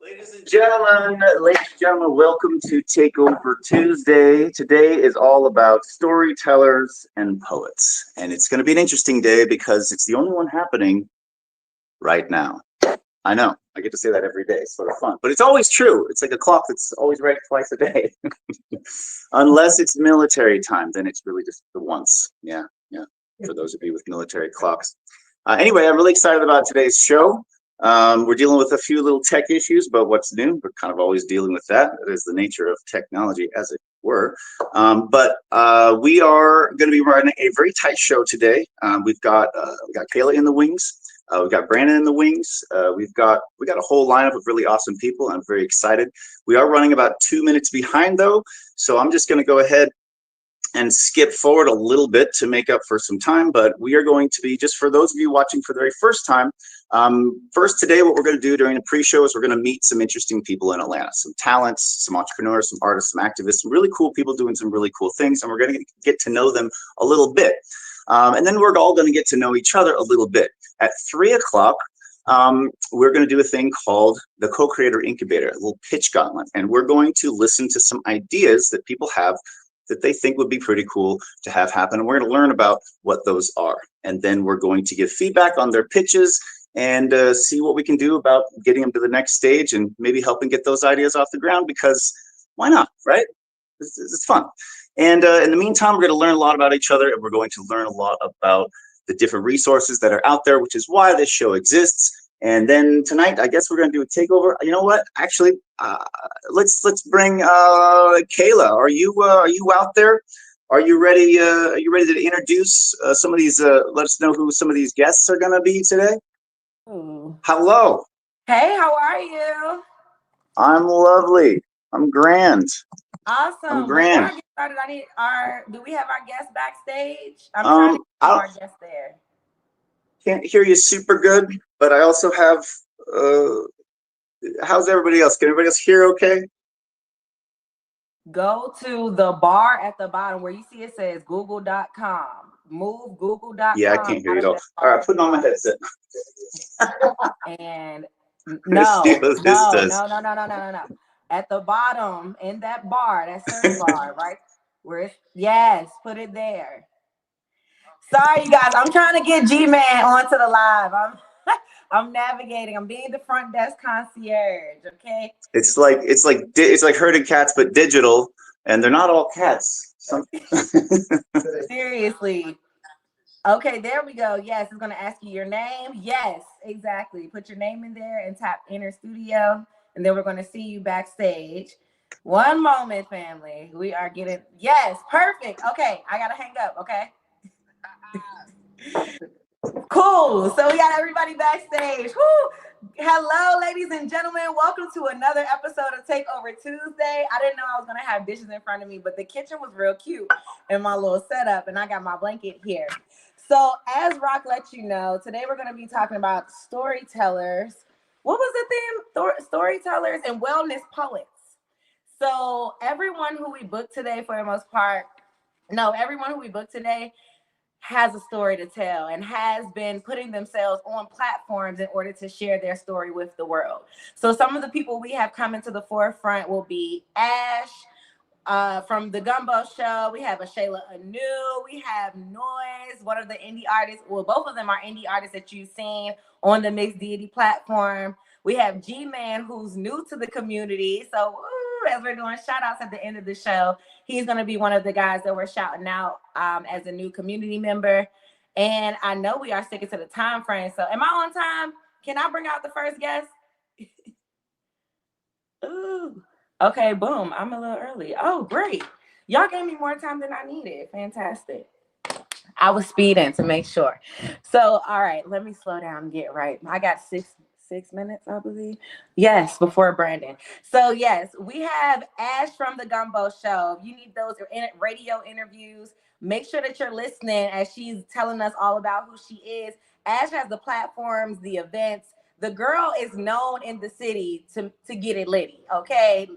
Ladies and gentlemen, welcome to Takeover Tuesday. Today is all about storytellers and poets. And it's going to be an interesting day because it's the only one happening right now. I know, I get to say that every day. It's sort of fun. But it's always true. It's like a clock that's always right twice a day. Unless it's military time, then it's really just the once. Yeah. For those of you with military clocks. Anyway, I'm really excited about today's show. We're dealing with a few little tech issues, but what's new? We're kind of always dealing with that. That is the nature of technology as it were. But we are going to be running a very tight show today. We've got Kayla in the wings. We've got Brandon in the wings. We got a whole lineup of really awesome people. I'm very excited. We are running about 2 minutes behind though, so I'm just going to go ahead and skip forward a little bit to make up for some time. But we are going to be, just for those of you watching for the very first time, first today, what we're going to do during the pre-show is we're going to meet some interesting people in Atlanta, some talents, some entrepreneurs, some artists, some activists, some really cool people doing some really cool things, and we're going to get to know them a little bit. And then we're all going to get to know each other a little bit. At 3 o'clock, we're going to do a thing called the Co-Creator Incubator, a little pitch gauntlet, and we're going to listen to some ideas that people have that they think would be pretty cool to have happen. And we're going to learn about what those are. And then we're going to give feedback on their pitches and see what we can do about getting them to the next stage and maybe helping get those ideas off the ground, because why not, right? It's fun. And in the meantime, we're going to learn a lot about each other, and we're going to learn a lot about the different resources that are out there, which is why this show exists. And then tonight, I guess we're going to do a takeover. You know what? Actually, let's bring Kayla. Are you out there? Are you ready? Are you ready to introduce some of these? Let us know who some of these guests are going to be today. Ooh. Hello. Hey, how are you? I'm lovely. I'm grand. Awesome. I'm grand. Before I get started, do we have our guests backstage? I'm trying to get our guests there. Can't hear you super good, but I also have, how's everybody else? Can everybody else hear okay? Go to the bar at the bottom where you see it says google.com. Move google.com. Yeah, I can't hear you at all. All right, putting on my headset. And no. At the bottom in that bar, that search bar, right? Where it's, yes, put it there. Sorry, you guys. I'm trying to get G-Man onto the live. I'm navigating. I'm being the front desk concierge. Okay. It's like herding cats, but digital, and they're not all cats. Seriously. Okay, there we go. Yes, it's gonna ask you your name. Yes, exactly. Put your name in there and tap enter studio, and then we're gonna see you backstage. One moment, family. We are getting, yes, perfect. Okay, I gotta hang up. Okay. Cool. So we got everybody backstage. Woo! Hello, ladies and gentlemen. Welcome to another episode of Takeover Tuesday. I didn't know I was going to have dishes in front of me, but the kitchen was real cute in my little setup, and I got my blanket here. So as Rock let you know, today we're going to be talking about storytellers. What was the theme? Storytellers and wellness poets. So everyone who we booked today, for the most part, everyone who we booked today has a story to tell and has been putting themselves on platforms in order to share their story with the world. So some of the people we have coming to the forefront will be Ash from the Gumbo Show. We have a Shayla Anu. We have Noise, one of the indie artists. Well, both of them are indie artists that you've seen on the Mixdeity platform. We have G-Man, who's new to the community. So as we're doing shout outs at the end of the show, he's going to be one of the guys that we're shouting out as a new community member. And I know we are sticking to the time frame. So am I on time? Can I bring out the first guest? Ooh. Okay, boom. I'm a little early. Oh, great. Y'all gave me more time than I needed. Fantastic. I was speeding to make sure. So, all right, let me slow down and get right. I got six minutes, I believe. Yes, before Brandon. So, yes, we have Ash from the Gumbo Show. If you need those radio interviews, make sure that you're listening as she's telling us all about who she is. Ash has the platforms, the events. The girl is known in the city to get it litty, okay?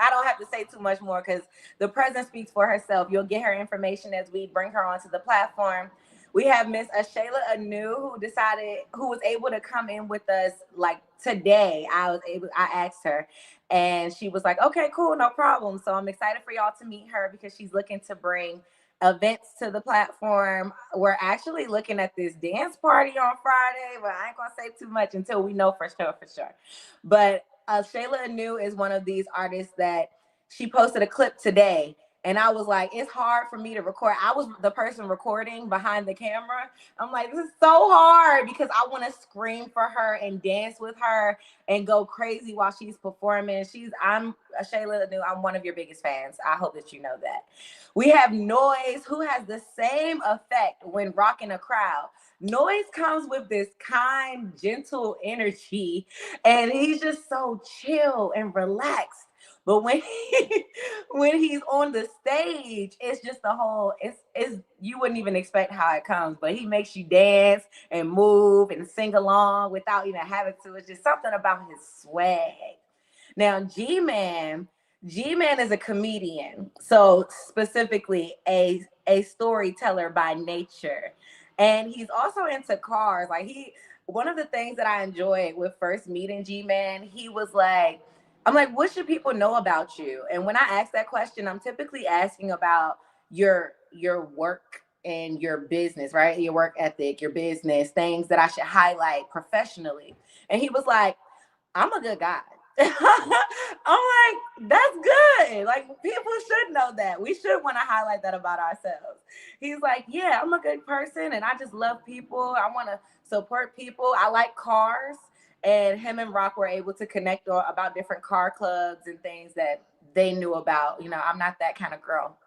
I don't have to say too much more because the presence speaks for herself. You'll get her information as we bring her onto the platform. We have Miss Shayla Anu, who was able to come in with us like today. I asked her, and she was like, okay, cool, no problem. So I'm excited for y'all to meet her because she's looking to bring events to the platform. We're actually looking at this dance party on Friday, but I ain't gonna say too much until we know for sure. But Shayla Anu is one of these artists that she posted a clip today, And I was like, it's hard for me to record. I was the person recording behind the camera. I'm like, this is so hard because I want to scream for her and dance with her and go crazy while she's performing. I'm Shayla, I'm one of your biggest fans. I hope that you know that. We have Noise, who has the same effect when rocking a crowd. Noise comes with this kind, gentle energy, and he's just so chill and relaxed. But when he's on the stage, it's just the whole, it's you wouldn't even expect how it comes, but he makes you dance and move and sing along without even having to. It's just something about his swag. Now, G-Man is a comedian, so specifically a storyteller by nature. And he's also into cars. One of the things that I enjoyed with first meeting G-Man, he was like, I'm like, what should people know about you? And when I ask that question, I'm typically asking about your work and your business, right? Your work ethic, your business, things that I should highlight professionally. And he was like, I'm a good guy. I'm like, that's good. Like, people should know that. We should want to highlight that about ourselves. He's like, yeah, I'm a good person and I just love people. I want to support people. I like cars. And him and Rock were able to connect about different car clubs and things that they knew about. You know, I'm not that kind of girl.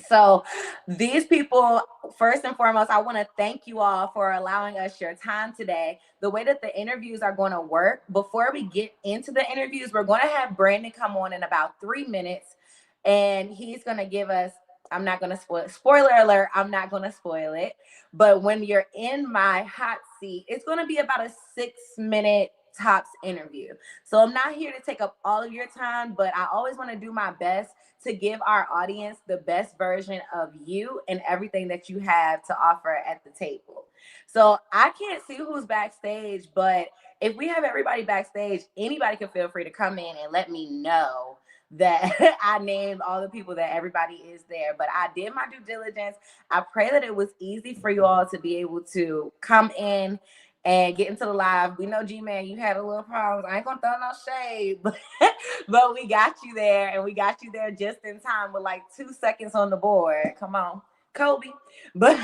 So these people, first and foremost, I want to thank you all for allowing us your time today. The way that the interviews are going to work, before we get into the interviews, we're going to have Brandon come on in about 3 minutes, and he's going to give us, I'm not going to spoiler alert, I'm not going to spoil it, but when you're in my hot seat, it's going to be about a 6-minute tops interview. So I'm not here to take up all of your time, but I always want to do my best to give our audience the best version of you and everything that you have to offer at the table. So I can't see who's backstage, but if we have everybody backstage, anybody can feel free to come in and let me know that I named all the people, that everybody is there. But I did my due diligence. I pray that it was easy for you all to be able to come in and get into the live. We know, G-Man, you had a little problems. I ain't gonna throw no shade, but we got you there, and we got you there just in time with like 2 seconds on the board. Come on, Kobe. But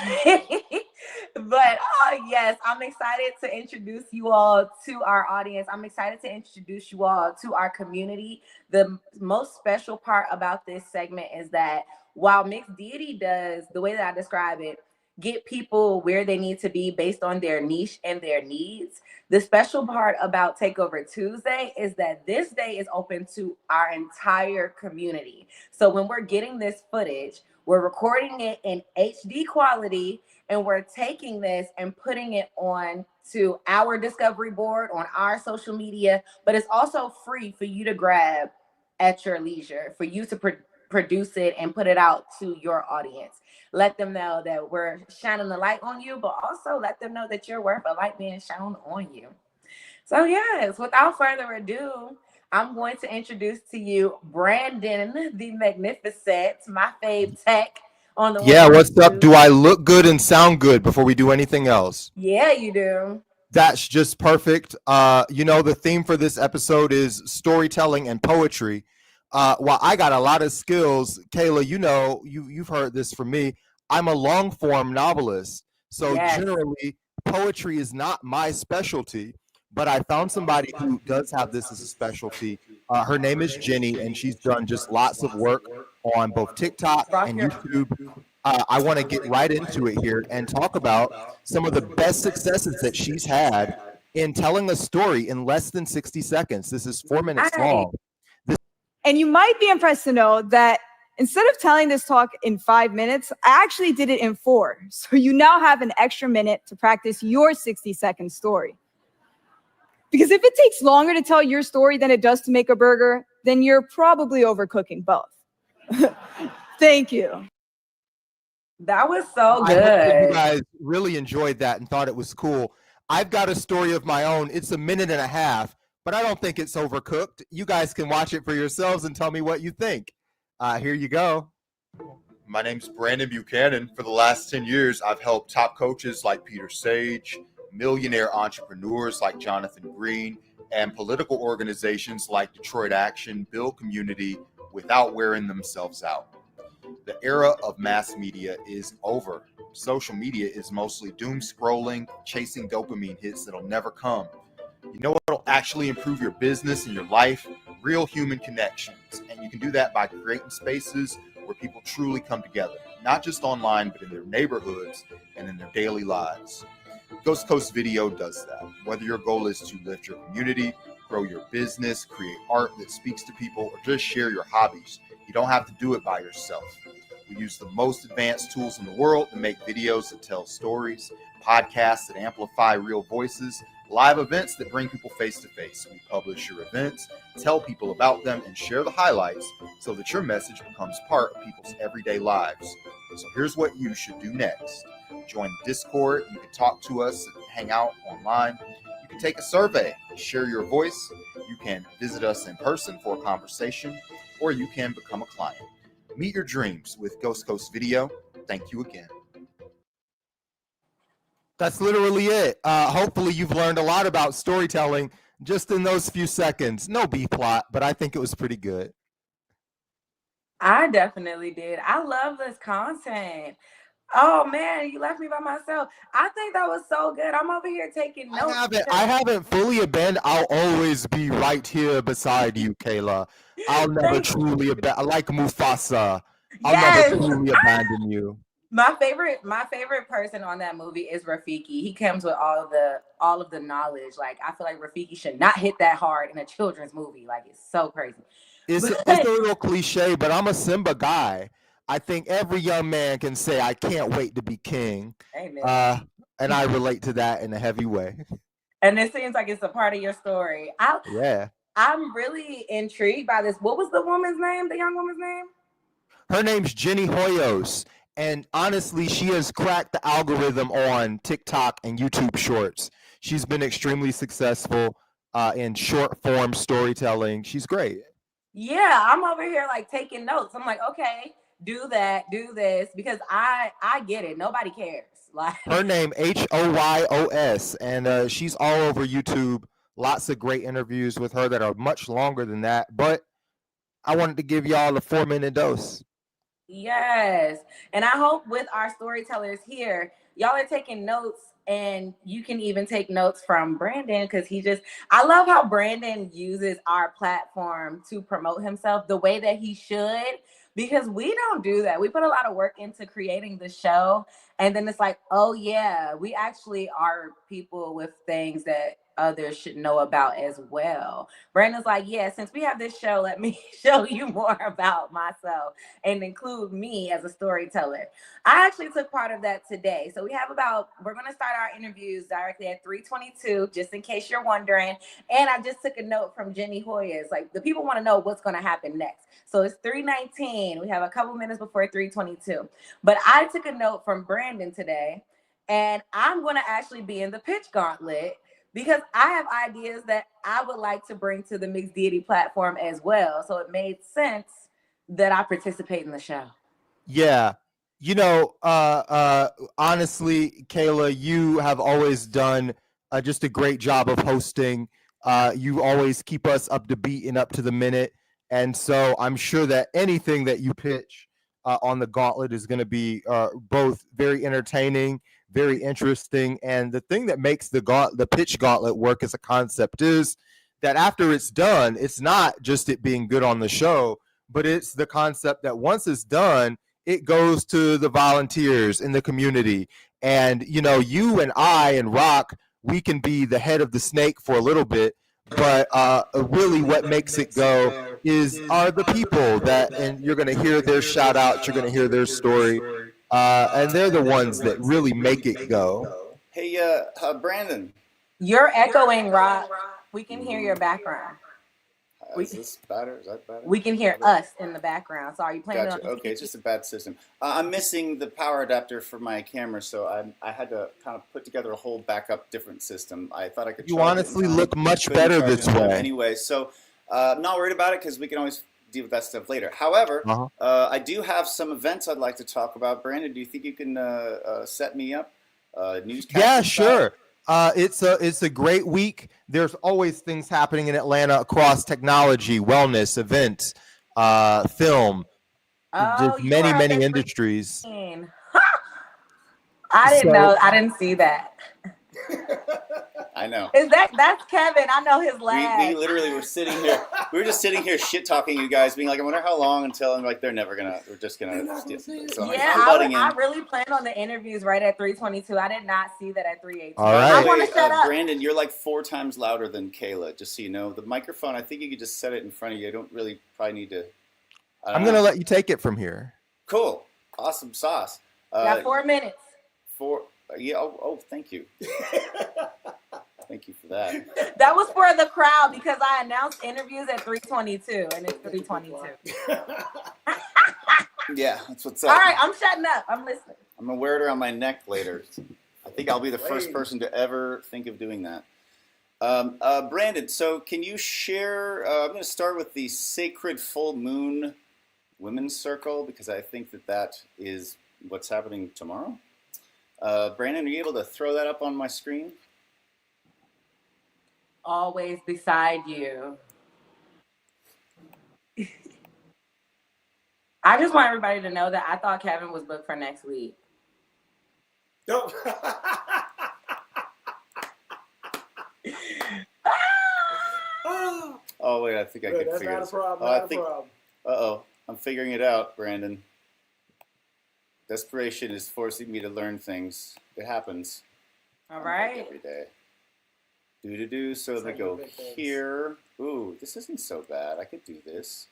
yes, I'm excited to introduce you all to our audience. I'm excited to introduce you all to our community. The most special part about this segment is that while Mixdeity does, the way that I describe it, get people where they need to be based on their niche and their needs. The special part about Takeover Tuesday is that this day is open to our entire community. So when we're getting this footage, we're recording it in HD quality, and we're taking this and putting it on to our discovery board on our social media, but it's also free for you to grab at your leisure, for you to produce it and put it out to your audience. Let them know that we're shining the light on you, but also let them know that you're worth a light being shown on you. So yes, without further ado, I'm going to introduce to you Brandon the Magnificent, my fave tech on the Yeah, what's up? Do two. I look good and sound good before we do anything else? Yeah, you do. That's just perfect. The theme for this episode is storytelling and poetry. While I got a lot of skills, Kayla, you've heard this from me. I'm a long form novelist. So Yes. generally, poetry is not my specialty, but I found somebody who does have this as a specialty. Her name is Jenny, and she's done just lots of work on both TikTok and YouTube. I want to get right into it here and talk about some of the best successes that she's had in telling a story in less than 60 seconds. This is 4 minutes long. And you might be impressed to know that instead of telling this talk in 5 minutes, I actually did it in 4. So you now have an extra minute to practice your 60-second story. Because if it takes longer to tell your story than it does to make a burger, then you're probably overcooking both. Thank you. That was so I hope that you good. guys really enjoyed that and thought it was cool. I've got a story of my own. It's a minute and a half, but I don't think it's overcooked. You guys can watch it for yourselves and tell me what you think. Here you go. My name's Brandon Buchanan. For the last 10 years, I've helped top coaches like Peter Sage, millionaire entrepreneurs like Jonathan Green, and political organizations like Detroit Action build community without wearing themselves out. The era of mass media is over. Social media is mostly doom scrolling, chasing dopamine hits that'll never come. You know what'll actually improve your business and your life? Real human connections. And you can do that by creating spaces where people truly come together, not just online, but in their neighborhoods and in their daily lives. Ghost Coast Video does that. Whether your goal is to lift your community, grow your business, create art that speaks to people, or just share your hobbies, you don't have to do it by yourself. We use the most advanced tools in the world to make videos that tell stories, podcasts that amplify real voices, live events that bring people face to face. We publish your events, tell people about them, and share the highlights so that your message becomes part of people's everyday lives. So here's what you should do next. Join Discord. You can talk to us and hang out online. You can take a survey, share your voice. You can visit us in person for a conversation, or you can become a client. Meet your dreams with Ghost Coast Video. Thank you again. That's literally it. Hopefully you've learned a lot about storytelling just in those few seconds. No B plot, but I think it was pretty good. I definitely did. I love this content. Oh man, you left me by myself. I think that was so good. I'm over here taking notes. I haven't fully abandoned. I'll always be right here beside you, Kayla. I'll never truly abandon. Like Mufasa, I'll never truly abandon you. My favorite person on that movie is Rafiki. He comes with all of the knowledge. Like, I feel like Rafiki should not hit that hard in a children's movie. Like, it's so crazy. It's a little cliche, but I'm a Simba guy. I think every young man can say, I can't wait to be king. Amen. And I relate to that in a heavy way. And it seems like it's a part of your story. I'm really intrigued by this. What was the woman's name, the young woman's name? Her name's Jenny Hoyos. And honestly, she has cracked the algorithm on TikTok and YouTube Shorts. She's been extremely successful in short form storytelling. She's great. Yeah, I'm over here like taking notes. I'm like, okay, do that, do this, because I get it. Nobody cares. Like, her name Hoyos, and she's all over YouTube. Lots of great interviews with her that are much longer than that. But I wanted to give y'all a 4-minute dose. Yes. And I hope with our storytellers here, y'all are taking notes, and you can even take notes from Brandon, because I love how Brandon uses our platform to promote himself the way that he should, because we don't do that. We put a lot of work into creating the show, and then it's like, oh yeah, we actually are people with things that others should know about as well. Brandon's like, yeah, since we have this show, let me show you more about myself and include me as a storyteller. I actually took part of that today. So we're going to start our interviews directly at 3:22, just in case you're wondering. And I just took a note from Jenny Hoyos. Like, the people want to know what's going to happen next. So it's 3:19. We have a couple minutes before 3:22. But I took a note from Brandon today, and I'm going to actually be in the pitch gauntlet, because I have ideas that I would like to bring to the Mixdeity platform as well. So it made sense that I participate in the show. Yeah. You know, honestly, Kayla, you have always done just a great job of hosting. You always keep us up to beat and up to the minute. And so I'm sure that anything that you pitch on the gauntlet is going to be both very entertaining, very interesting. And the thing that makes the pitch gauntlet work as a concept is that after it's done, it's not just it being good on the show, but it's the concept that once it's done, it goes to the volunteers in the community. And, you know, you and I and Rock, we can be the head of the snake for a little bit, but really what makes it go are the people and you're going to hear their shout outs, you're going to hear their story. And they're the ones that really make it go. Hey, Brandon. You're echoing, Rock. We can hear your background. Is this better? Is that better? We can hear us in the background. So are you playing Gotcha. Okay, it's just a bad system. I'm missing the power adapter for my camera, so I had to kind of put together a whole backup different system. I thought I could. You honestly look much better this way. Anyway, so I'm not worried about it because we can always deal with that stuff later. However, I do have some events I'd like to talk about. Brandon, do you think you can set me up? Newscast? Yeah, sure. It's a great week. There's always things happening in Atlanta across technology, wellness, events, film, Oh, There's you many, were up many at industries. 13. I didn't So- know. I didn't see that. I know. That's Kevin? I know his laugh. We literally were sitting here. We were just sitting here shit talking you guys, being like, I wonder how long until I'm like, they're never gonna. We're just gonna. So I'm Yeah, butting in. I really planned on the interviews right at 3:22. I did not see that at 3:18. All right. I want to shut up. Brandon, you're like 4 times louder than Kayla. Just so you know, the microphone. I think you could just set it in front of you. I don't really probably need to. I'm gonna let you take it from here. Cool, awesome sauce. Got 4 minutes. Yeah. Oh, thank you. Thank you for that. That was for the crowd because I announced interviews at 3:22 and it's 3:22. Yeah, that's what's up. All right, I'm shutting up. I'm listening. I'm gonna wear it around my neck later. I think I'll be the first person to ever think of doing that. Brandon, so can you share? I'm gonna start with the Sacred Full Moon Women's Circle because I think that is what's happening tomorrow. Brandon, are you able to throw that up on my screen? Always beside you. I just want everybody to know that I thought Kevin was booked for next week. No. Oh wait, I think I can That's figure not this a problem. out. Not a problem. I'm figuring it out, Brandon. Desperation is forcing me to learn things. It happens. All right. Every day. Do. So they go here. Ooh, this isn't so bad. I could do this.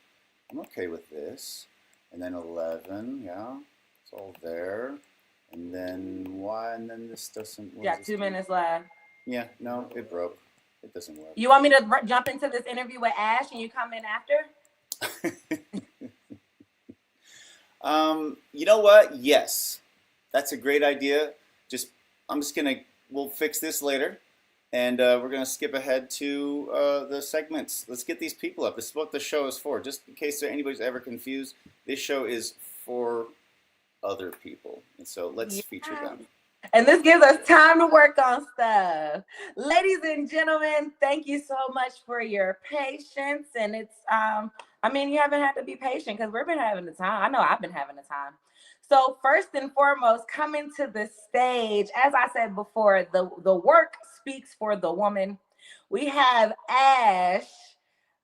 I'm okay with this. And then 11, yeah. It's all there. And then why? And then this doesn't. Yeah, 2 minutes left. Yeah, no, it broke. It doesn't work. You want me to jump into this interview with Ash and you come in after? You know what? Yes, that's a great idea. We'll fix this later, and we're gonna skip ahead to the segments. Let's get these people up. This is what the show is for. Just in case anybody's ever confused, this show is for other people, and so let's feature them. And this gives us time to work on stuff. Ladies and gentlemen, thank you so much for your patience. And it's, you haven't had to be patient because we've been having the time. I know I've been having the time. So first and foremost, coming to the stage, as I said before, the work speaks for the woman. We have Ash.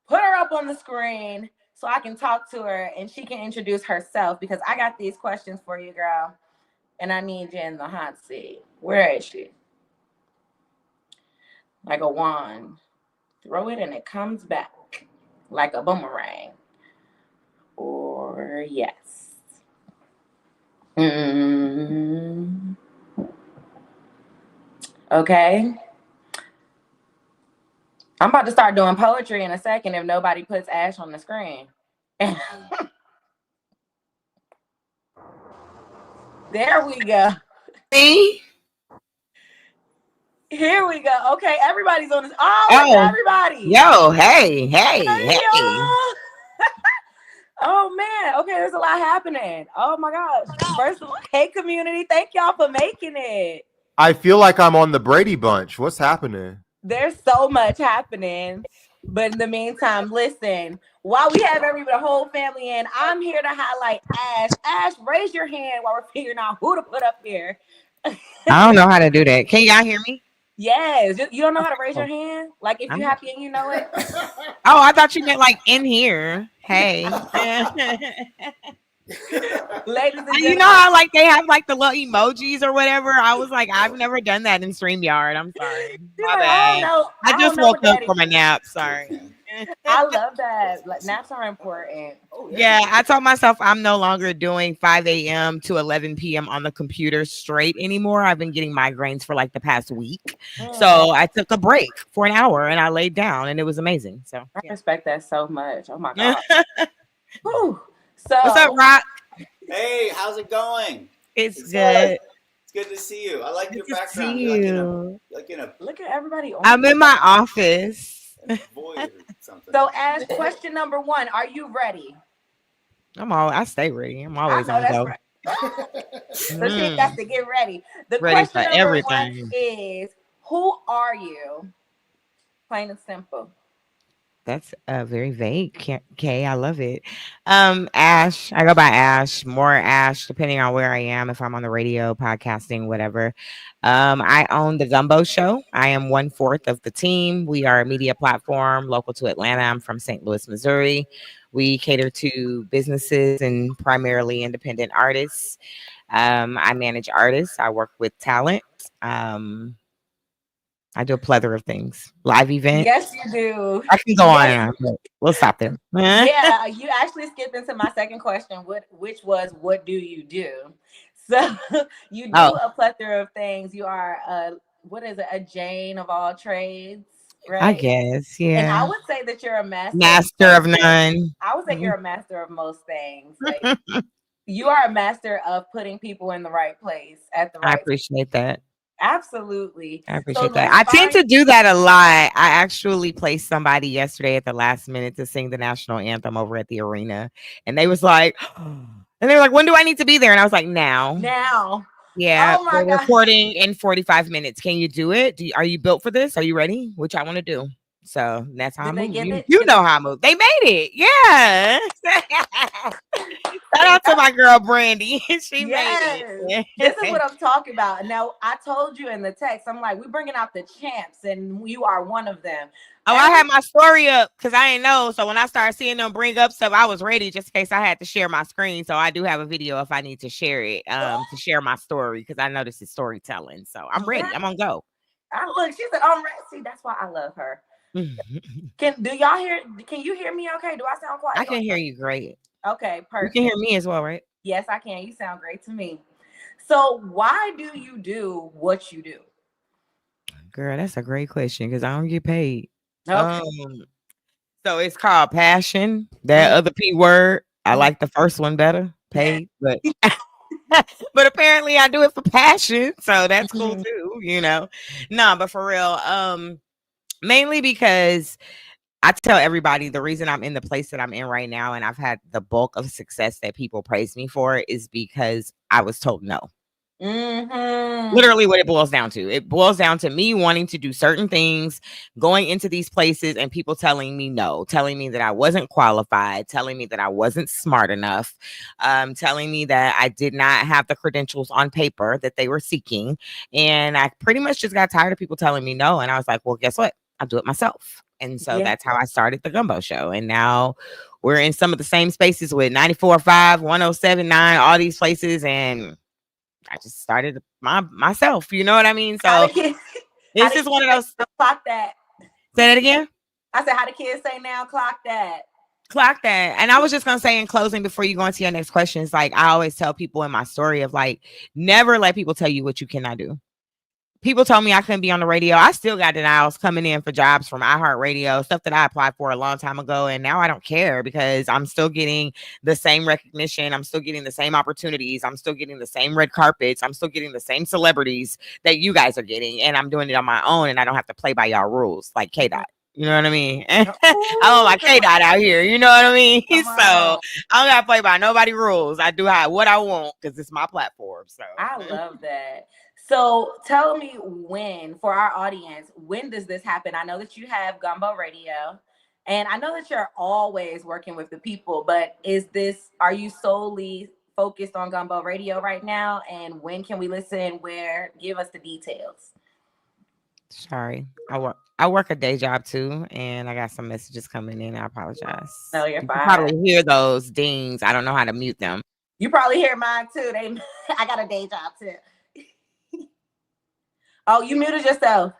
Put her up on the screen so I can talk to her and she can introduce herself because I got these questions for you, girl. And I need you in the hot seat. Where is she? Like a wand. Throw it and it comes back like a boomerang. Or yes. Okay. I'm about to start doing poetry in a second if nobody puts Ash on the screen. There we go. See? Here we go. Okay, everybody's on this. Oh, everybody. Yo, hey. Oh man. Okay, there's a lot happening. Oh my gosh. First of all, hey community, thank y'all for making it. I feel like I'm on the Brady Bunch. What's happening? There's so much happening. But in the meantime, listen, while we have the whole family in, I'm here to highlight Ash. Ash, raise your hand while we're figuring out who to put up here. I don't know how to do that. Can y'all hear me? Yes. You don't know how to raise your hand? Like if you're happy and you know it? Oh, I thought you meant like in here. Hey. Ladies and gentlemen. You know how like they have like the little emojis or whatever? I was like, I've never done that in StreamYard. I'm sorry. My bad. I just woke up from a nap. Sorry. I love that. Like, naps are important. Yeah, I told myself I'm no longer doing 5 a.m. to 11 p.m. on the computer straight anymore. I've been getting migraines for like the past week. So I took a break for an hour and I laid down and it was amazing. So I respect that so much. Oh my God. Whew. So what's up, Rock? Hey, how's it going? It's good. It's good to see you. I like your Good to background. see You're like in a look at everybody. I'm in my office. void or something. So, Ash, question number 1: are you ready? I stay ready. I'm always I know on that's go. right. So she got to get ready. The Ready question for number everything. 1 is: who are you? Plain and simple. That's very vague. Kay, I love it. Ash, I go by Ash, more Ash, depending on where I am. If I'm on the radio, podcasting, whatever. I own the Gumbo Show. I am 1/4 of the team. We are a media platform local to Atlanta. I'm from St. Louis, Missouri. We cater to businesses and primarily independent artists. I manage artists. I work with talent. I do a plethora of things. Live events. Yes, you do. I can go on Yes. and on, but we'll stop there. Yeah, you actually skipped into my second question, which was, what do you do? So you do a plethora of things. You are a Jane of all trades, right? I guess, yeah. And I would say that you're a master of none. I would say you're a master of most things. Like, you are a master of putting people in the right place at the right I appreciate that. Absolutely. I appreciate that. I tend to do that a lot. I actually placed somebody yesterday at the last minute to sing the national anthem over at the arena. And they was like, when do I need to be there? And I was like, now. Yeah. Oh my we're recording in 45 minutes. Can you do it? Are you built for this? Are you ready? Which I want to do. So that's how I move. You know how I move. They made it. Yeah. Shout out to my girl Brandy. She made it. This is what I'm talking about. Now, I told you in the text, I'm like, we're bringing out the champs, and you are one of them. Oh, I had my story up because I didn't know. So when I started seeing them bring up stuff, I was ready just in case I had to share my screen. So I do have a video if I need to share it, to share my story, because I know this is storytelling. So I'm ready. I'm gonna go. Look, she said, I'm ready. See, that's why I love her. Can you hear me okay? Do I sound quiet? I can hear you great. Okay, perfect. You can hear me as well, right? Yes, I can. You sound great to me. So why do you do what you do? Girl, that's a great question because I don't get paid. Okay. So it's called passion. That other P word. I like the first one better. Paid, but but apparently I do it for passion. So that's cool too, No, but for real, mainly because I tell everybody the reason I'm in the place that I'm in right now and I've had the bulk of success that people praise me for is because I was told no. Literally what it boils down to. It boils down to me wanting to do certain things, going into these places and people telling me no, telling me that I wasn't qualified, telling me that I wasn't smart enough, telling me that I did not have the credentials on paper that they were seeking. And I pretty much just got tired of people telling me no. And I was like, well, guess what? I'll do it myself. And so that's how I started the Gumbo Show. And now we're in some of the same spaces with 94.5, 107.9, all these places. And I just started myself. You know what I mean? So it's just one of those. Clock that. Say that again. I said, how the kids say now? Clock that. Clock that. And I was just going to say in closing, before you go into your next questions, like I always tell people in my story of like, never let people tell you what you cannot do. People told me I couldn't be on the radio. I still got denials coming in for jobs from iHeartRadio, stuff that I applied for a long time ago. And now I don't care because I'm still getting the same recognition. I'm still getting the same opportunities. I'm still getting the same red carpets. I'm still getting the same celebrities that you guys are getting. And I'm doing it on my own. And I don't have to play by y'all rules like K-Dot. You know what I mean? I don't like K-Dot out here. You know what I mean? So I don't got to play by nobody rules. I do what I want because it's my platform. So I love that. So tell me for our audience, when does this happen? I know that you have Gumbo Radio and I know that you're always working with the people, but are you solely focused on Gumbo Radio right now? And when can we listen? Give us the details. Sorry. I work a day job too, and I got some messages coming in. I apologize. No, you're fine. You probably hear those dings. I don't know how to mute them. You probably hear mine too. I got a day job too. Oh, you muted yourself.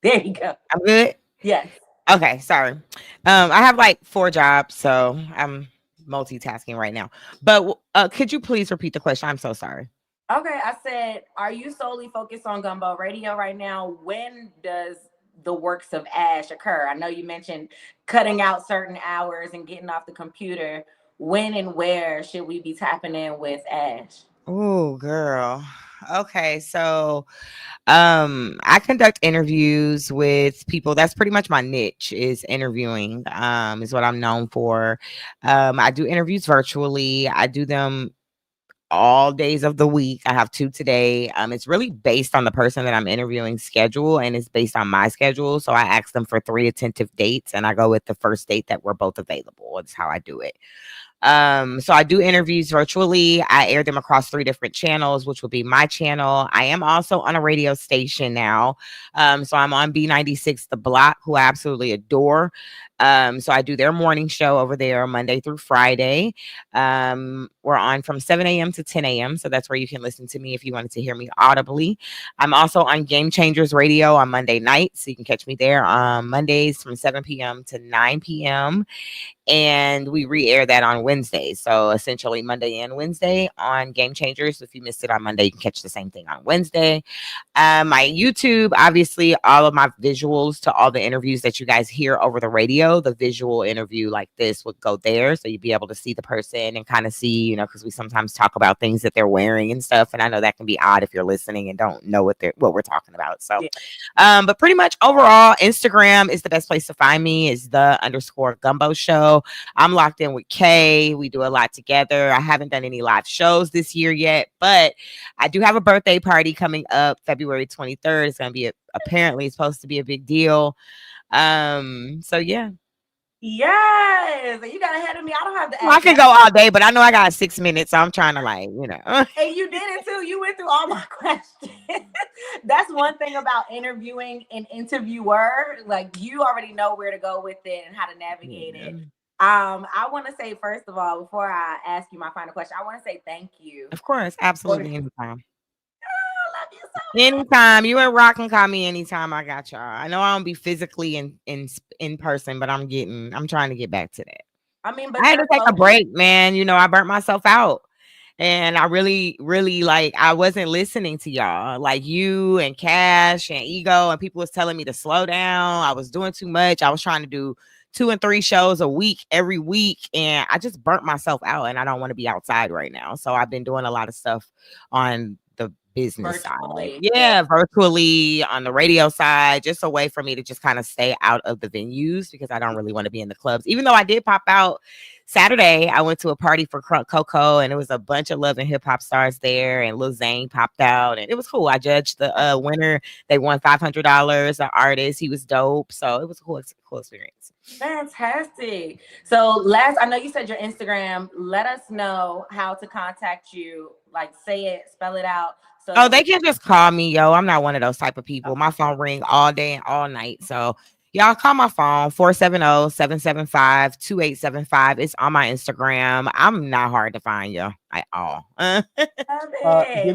There you go. I'm good? Yes. Okay, sorry. I have like 4 jobs, so I'm multitasking right now. But could you please repeat the question? I'm so sorry. Okay, I said, are you solely focused on Gumbo Radio right now? When does the works of Ash occur? I know you mentioned cutting out certain hours and getting off the computer. When and where should we be tapping in with Ash? Oh, girl. Okay, so I conduct interviews with people. That's pretty much my niche, is interviewing, is what I'm known for. I do interviews virtually. I do them all days of the week. I have 2 today. It's really based on the person that I'm interviewing schedule, and it's based on my schedule. So I ask them for 3 attentive dates, and I go with the first date that we're both available. That's how I do it. So I do interviews virtually. I air them across 3 different channels, which would be my channel. I am also on a radio station now. So I'm on B96 The Block, who I absolutely adore. So I do their morning show over there Monday through Friday. We're on from 7 a.m. to 10 a.m. So that's where you can listen to me if you wanted to hear me audibly. I'm also on Game Changers Radio on Monday nights. So you can catch me there on Mondays from 7 p.m. to 9 p.m. And we re-air that on Wednesday. So essentially Monday and Wednesday on Game Changers. If you missed it on Monday, you can catch the same thing on Wednesday. My YouTube, obviously, all of my visuals to all the interviews that you guys hear over the radio, the visual interview like this would go there. So you'd be able to see the person and kind of see, you know, because we sometimes talk about things that they're wearing and stuff. And I know that can be odd if you're listening and don't know what we're talking about. So, but pretty much overall, Instagram is the best place to find me, is _Gumbo Show. I'm locked in with Kay. We do a lot together. I haven't done any live shows this year yet, but I do have a birthday party coming up February 23rd. It's going to be apparently it's supposed to be a big deal. So yeah. Yes, you got ahead of me. I don't have to. I can go all day, but I know I got 6 minutes, so I'm trying to And you did it too. You went through all my questions. That's one thing about interviewing an interviewer. Like, you already know where to go with it and how to navigate it. I want to say, first of all, before I ask you my final question, I want to say thank you. Of course, absolutely, anytime. I love you so much. Anytime. You and Rock can call me anytime. I got y'all. I know I don't be physically in person, but I'm trying to get back to that. I mean, but I had to take a break, man. You know, I burnt myself out. And I really, really I wasn't listening to y'all, like you and Cash and Ego, and people was telling me to slow down. I was doing too much. I was trying to do 2 and 3 shows a week, every week. And I just burnt myself out, and I don't want to be outside right now. So I've been doing a lot of stuff on the business side. Yeah, virtually on the radio side, just a way for me to just kind of stay out of the venues, because I don't really want to be in the clubs. Even though I did pop out Saturday, I went to a party for Crunk Coco, and it was a bunch of love and hip hop stars there, and Lil Zane popped out, and it was cool. I judged the winner. They won $500. The artist, he was dope. So it was a cool experience. Fantastic. So I know you said your Instagram. Let us know how to contact you. Like, say it, spell it out. So they can just call me, yo. I'm not one of those type of people. My phone ring all day and all night. So y'all call my phone, 470-775-2875. It's on my Instagram. I'm not hard to find, yo, at all. Give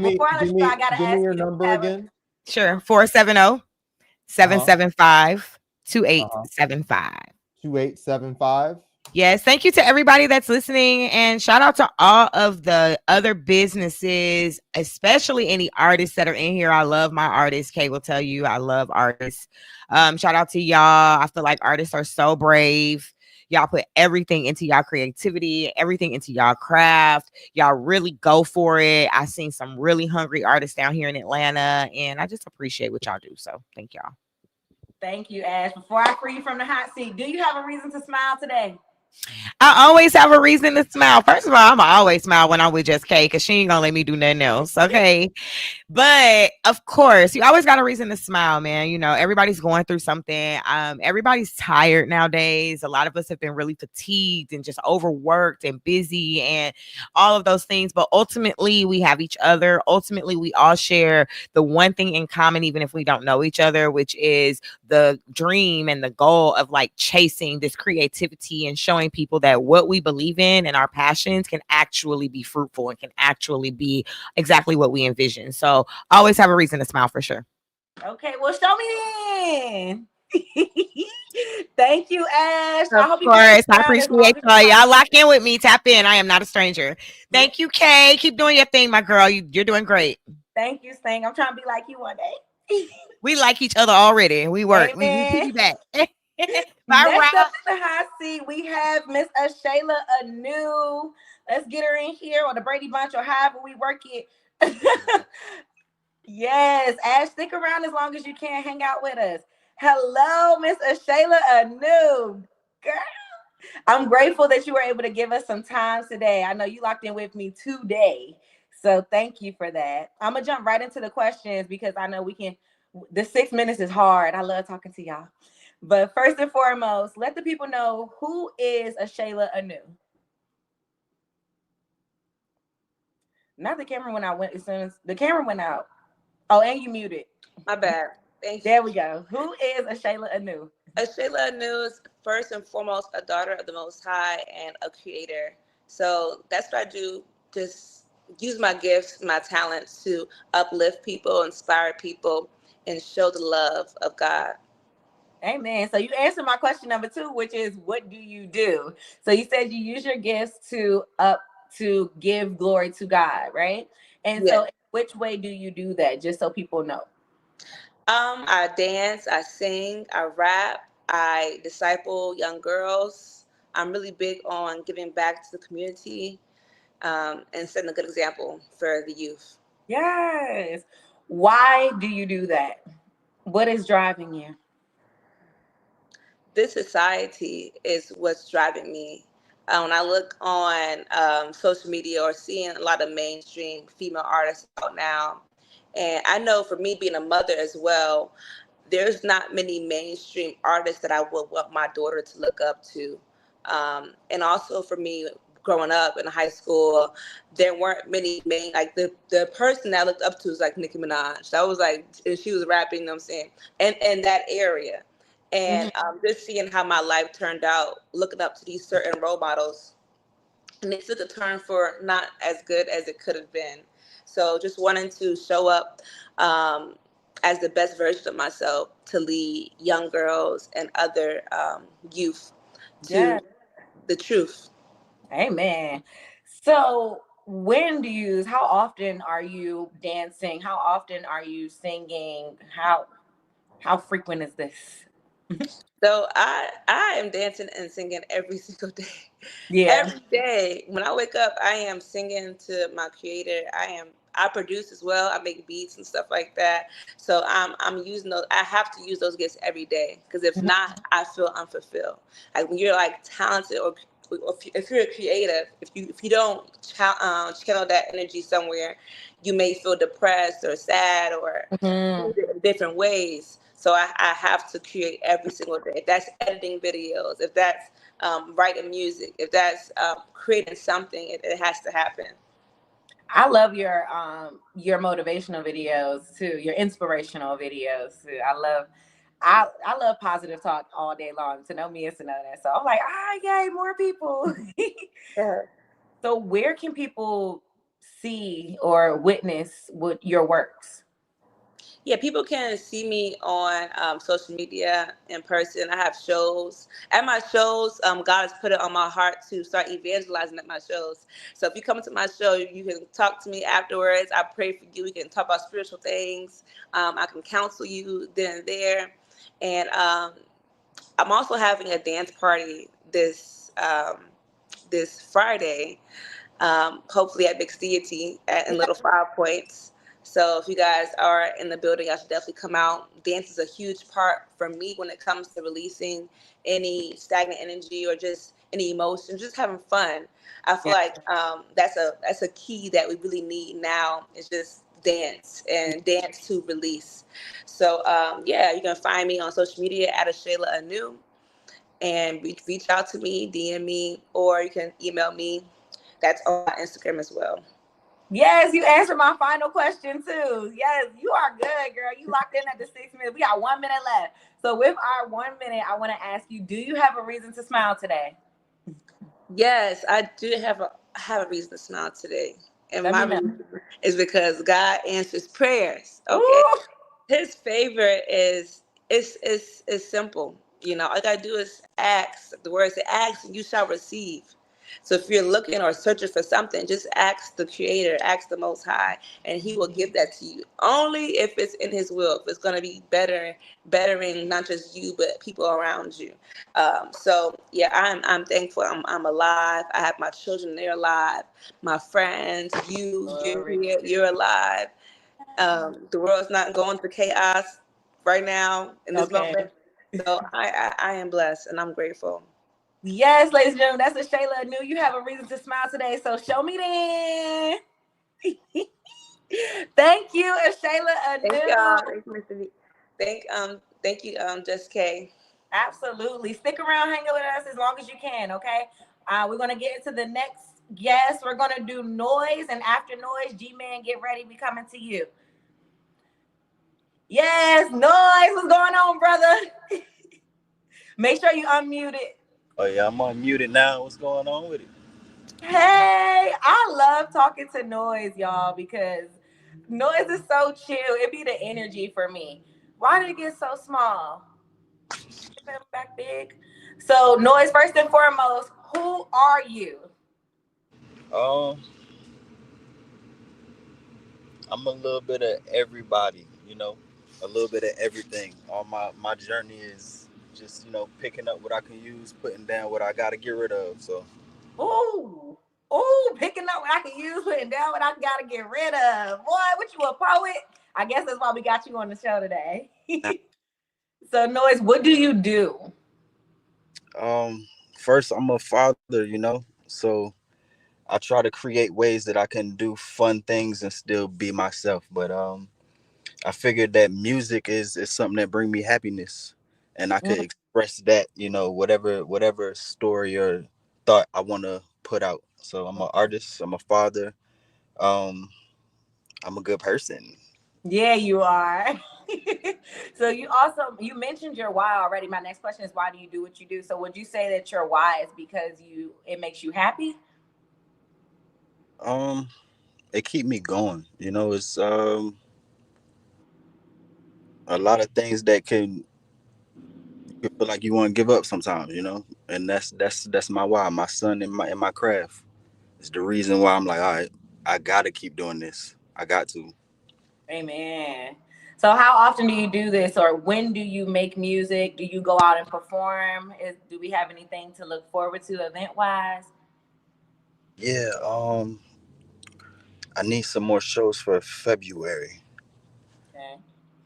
me your number again. Sure. 470-775-2875. 2875. Yes, thank you to everybody that's listening, and shout out to all of the other businesses, especially any artists that are in here. I love my artists. Kay will tell you I love artists. Shout out to y'all. I feel like artists are so brave. Y'all put everything into y'all creativity, everything into y'all craft. Y'all really go for it. I seen some really hungry artists down here in Atlanta, and I just appreciate what y'all do. So thank y'all. Thank you, Ash. Before I free you from the hot seat, do you have a reason to smile today? I always have a reason to smile. First of all, I'm always smile when I'm with Just Kay, because she ain't gonna let me do nothing else. Okay. But of course, you always got a reason to smile, man. You know, everybody's going through something. Everybody's tired nowadays. A lot of us have been really fatigued and just overworked and busy and all of those things. But ultimately, we have each other. Ultimately, we all share the one thing in common, even if we don't know each other, which is the dream and the goal of like chasing this creativity and showing people that what we believe in and our passions can actually be fruitful and can actually be exactly what we envision. So always have a reason to smile for sure. Okay, well, show me then. Thank you, Ash. Of course, I appreciate y'all. Lock in with me. Tap in. I am not a stranger. Thank you, Kay. Keep doing your thing, my girl. You're doing great. Thank you, Sting. I'm trying to be like you one day. We like each other already. We work. We piggyback. Next up in the hot seat, we have Miss Shayla Anu. Let's get her in here, or the Brady Bunch, or however we work it. Yes, Ash, stick around as long as you can. Hang out with us. Hello, Miss Shayla Anu. Girl, I'm grateful that you were able to give us some time today. I know you locked in with me today. So thank you for that. I'm gonna jump right into the questions because I know we can. The 6 minutes is hard. I love talking to y'all. But first and foremost, let the people know who is a Shayla Anu. Not the camera went out. As soon as the camera went out. Oh, and you muted. My bad. Thank you. There we go. Who is a Shayla Anu? A Shayla Anu is first and foremost a daughter of the Most High and a creator. So that's what I do. Just use my gifts, my talents to uplift people, inspire people, and show the love of God. Amen. So you answered my question number 2, which is, what do you do? So you said you use your gifts to give glory to God, right? And Yeah. so which way do you do that? Just so people know. I dance, I sing, I rap, I disciple young girls. I'm really big on giving back to the community and setting a good example for the youth. Yes. Why do you do that? What is driving you? This society is what's driving me. When I look on social media or seeing a lot of mainstream female artists out now, and I know for me being a mother as well, there's not many mainstream artists that I would want my daughter to look up to. And also for me, growing up in high school, there weren't many like the person that I looked up to was like Nicki Minaj. That was like, and she was rapping, you know what I'm saying, and that area. And just seeing how my life turned out, looking up to these certain role models, and it took a turn for not as good as it could have been. So just wanting to show up as the best version of myself to lead young girls and other youth to the truth. Amen. So how often are you dancing? How often are you singing? How frequent is this? So I am dancing and singing every single day. Yeah. Every day when I wake up, I am singing to my creator. I produce as well. I make beats and stuff like that. So I'm using those. I have to use those gifts every day because if not, I feel unfulfilled. Like when you're like talented or if you're a creative, if you don't channel that energy somewhere, you may feel depressed or sad or in different ways. So I have to create every single day. If that's editing videos, if that's writing music, if that's creating something, it has to happen. I love your motivational videos too, your inspirational videos too. I love positive talk all day long. To know me is to know that. So I'm like, yay, more people. Yeah. So where can people see or witness your works? Yeah, people can see me on social media in person. I have shows. At my shows, God has put it on my heart to start evangelizing at my shows. So if you come to my show, you can talk to me afterwards. I pray for you. We can talk about spiritual things. I can counsel you then and there. And I'm also having a dance party this Friday, hopefully at Mixdeity in Little 5 Points. So if you guys are in the building, I should definitely come out. Dance is a huge part for me when it comes to releasing any stagnant energy or just any emotion, just having fun. I feel like that's a key that we really need now. Is just dance and dance to release. So you can find me on social media at Shayla Anu, and reach out to me, DM me, or you can email me. That's on my Instagram as well. Yes, you answered my final question too. Yes, you are good, girl. You locked in at the 6 minutes. We got 1 minute left. So with our 1 minute, I want to ask you, do you have a reason to smile today? Yes, I do have a reason to smile today. And my reason is because God answers prayers. Okay. Ooh. His favor is simple. You know, all I gotta do is ask. The word says, ask and you shall receive. So if you're looking or searching for something, just ask the Creator, ask the Most High, and He will give that to you. Only if it's in His will, if it's going to be bettering not just you but people around you. So yeah, I'm thankful. I'm alive. I have my children; they're alive. My friends, you're here, you're alive. The world's not going through chaos right now in this moment. So I am blessed and I'm grateful. Yes, ladies and gentlemen, that's a Shayla Anu. You have a reason to smile today. So show me then. Thank you, Shayla Thank Anu. y'all. Thank you, Mr. V. Thank you, Just K. Absolutely. Stick around hanging with us as long as you can, okay? We're going to get into the next guest. We're going to do noise, and after noise, G-Man, get ready. We coming to you. Yes, noise. What's going on, brother? Make sure you unmute it. Oh yeah, I'm unmuted now. What's going on with it? Hey, I love talking to noise, y'all, because noise is so chill. It be the energy for me. Why did it get so small? Back big. So, noise, first and foremost, who are you? Um, I'm a little bit of everybody, a little bit of everything. All my journey is just, picking up what I can use, putting down what I gotta get rid of. So Ooh, picking up what I can use, putting down what I gotta get rid of. Boy, what, you a poet? I guess that's why we got you on the show today. So, noise, what do you do? first I'm a father, so I try to create ways that I can do fun things and still be myself. But I figured that music is something that bring me happiness, and I could express that, whatever story or thought I want to put out. So I'm an artist. I'm a father. Um, I'm a good person. Yeah, you are. So you mentioned your why already. My next question is, why do you do what you do? So would you say that your why is because it makes you happy? Um, it keep me going. It's a lot of things that you feel like you want to give up sometimes. And that's my why. My son and my craft is the reason why I'm like, all right, I gotta keep doing this. I got to. Amen. So how often do you do this, or when do you make music? Do you go out and perform? Do we have anything to look forward to event wise? Yeah. I need some more shows for February. Okay.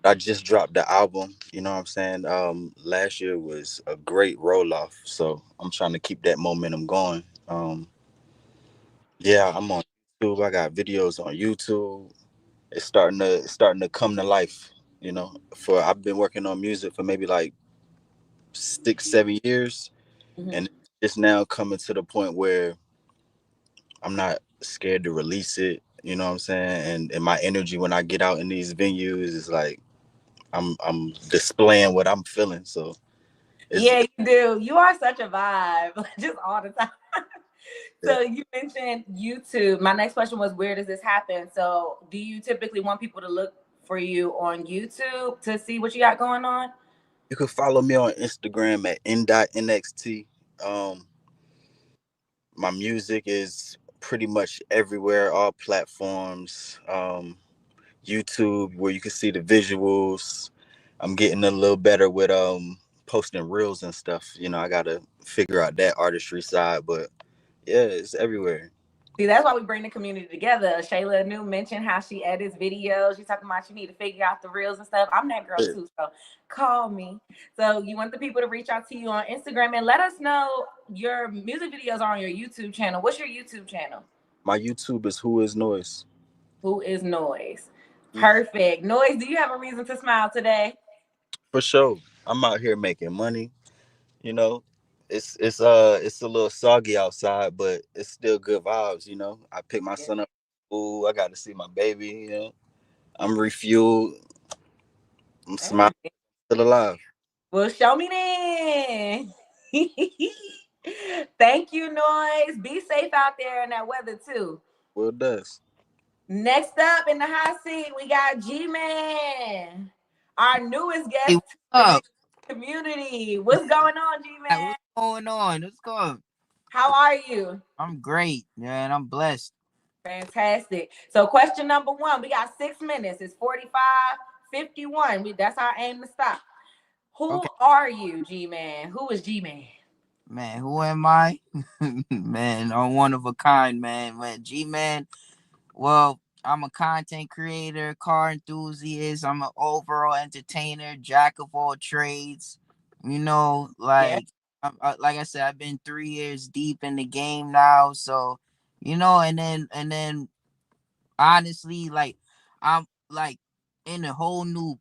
I just dropped the album. You know what I'm saying? Last year was a great roll off, so I'm trying to keep that momentum going. Yeah, I'm on YouTube. I got videos on YouTube. It's starting to come to life. For I've been working on music for maybe like 6, 7 years, Mhm. and it's just now coming to the point where I'm not scared to release it. You know what I'm saying? And my energy when I get out in these venues is like I'm displaying what I'm feeling. So it's Yeah, you do. You are such a vibe, just all the time. yeah. So you mentioned YouTube. My next question was, where does this happen? So do you typically want people to look for you on YouTube to see what you got going on? You can follow me on Instagram at n.nxt. Um, my music is pretty much everywhere, all platforms. YouTube, where you can see the visuals. I'm getting a little better with posting reels and stuff. I gotta figure out that artistry side, but yeah, it's everywhere. See, that's why we bring the community together. Shayla New mentioned how she edits videos. She's talking about you need to figure out the reels and stuff. I'm that girl Yeah. too, so call me. So you want the people to reach out to you on Instagram and let us know your music videos are on your YouTube channel. What's your YouTube channel? My YouTube is Who Is Noise. Who is Noise? Perfect. Noise, do you have a reason to smile today? For sure. I'm out here making money. You know, it's a little soggy outside, but it's still good vibes. I pick my son up. Ooh, I got to see my baby. I'm refueled. I'm smiling, still alive. Well, show me then. Thank you, Noise. Be safe out there in that weather too. Well, does. Next up in the hot seat, we got G-Man, our newest Hey, guest what's to the up? music community. What's going on, G-Man? What's going on? What's going? How are you? I'm great, man. I'm blessed. Fantastic. So question number one, we got 6 minutes. It's 45, 51. That's our aim to stop. Who Okay, are you, G-Man? Who is G-Man? man. Who am I? Man, I'm one of a kind, man. G-man. Well, I'm a content creator, car enthusiast. I'm an overall entertainer, jack of all trades. Yeah. Like I said, I've been 3 years deep in the game now. So, and then honestly, like I'm like in a whole new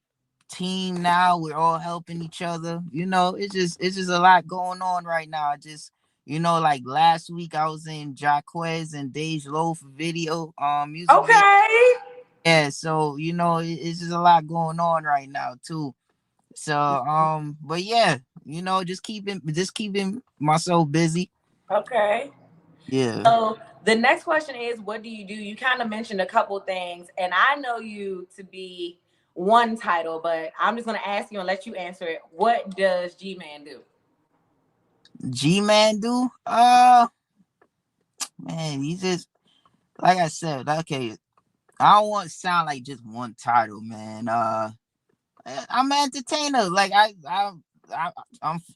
team now. We're all helping each other. You know, it's just a lot going on right now. I just, like last week I was in Jaquez and Dej Loaf video music video. Okay. Yeah, so it's just a lot going on right now too. So but yeah, just keeping myself busy. Okay. Yeah. So the next question is, what do? You kind of mentioned a couple things, and I know you to be one title, but I'm just gonna ask you and let you answer it. What does G-Man do? G-Man do? Man, he just, like I said, okay, I don't want to sound like just one title, man. I'm an entertainer. Like I'm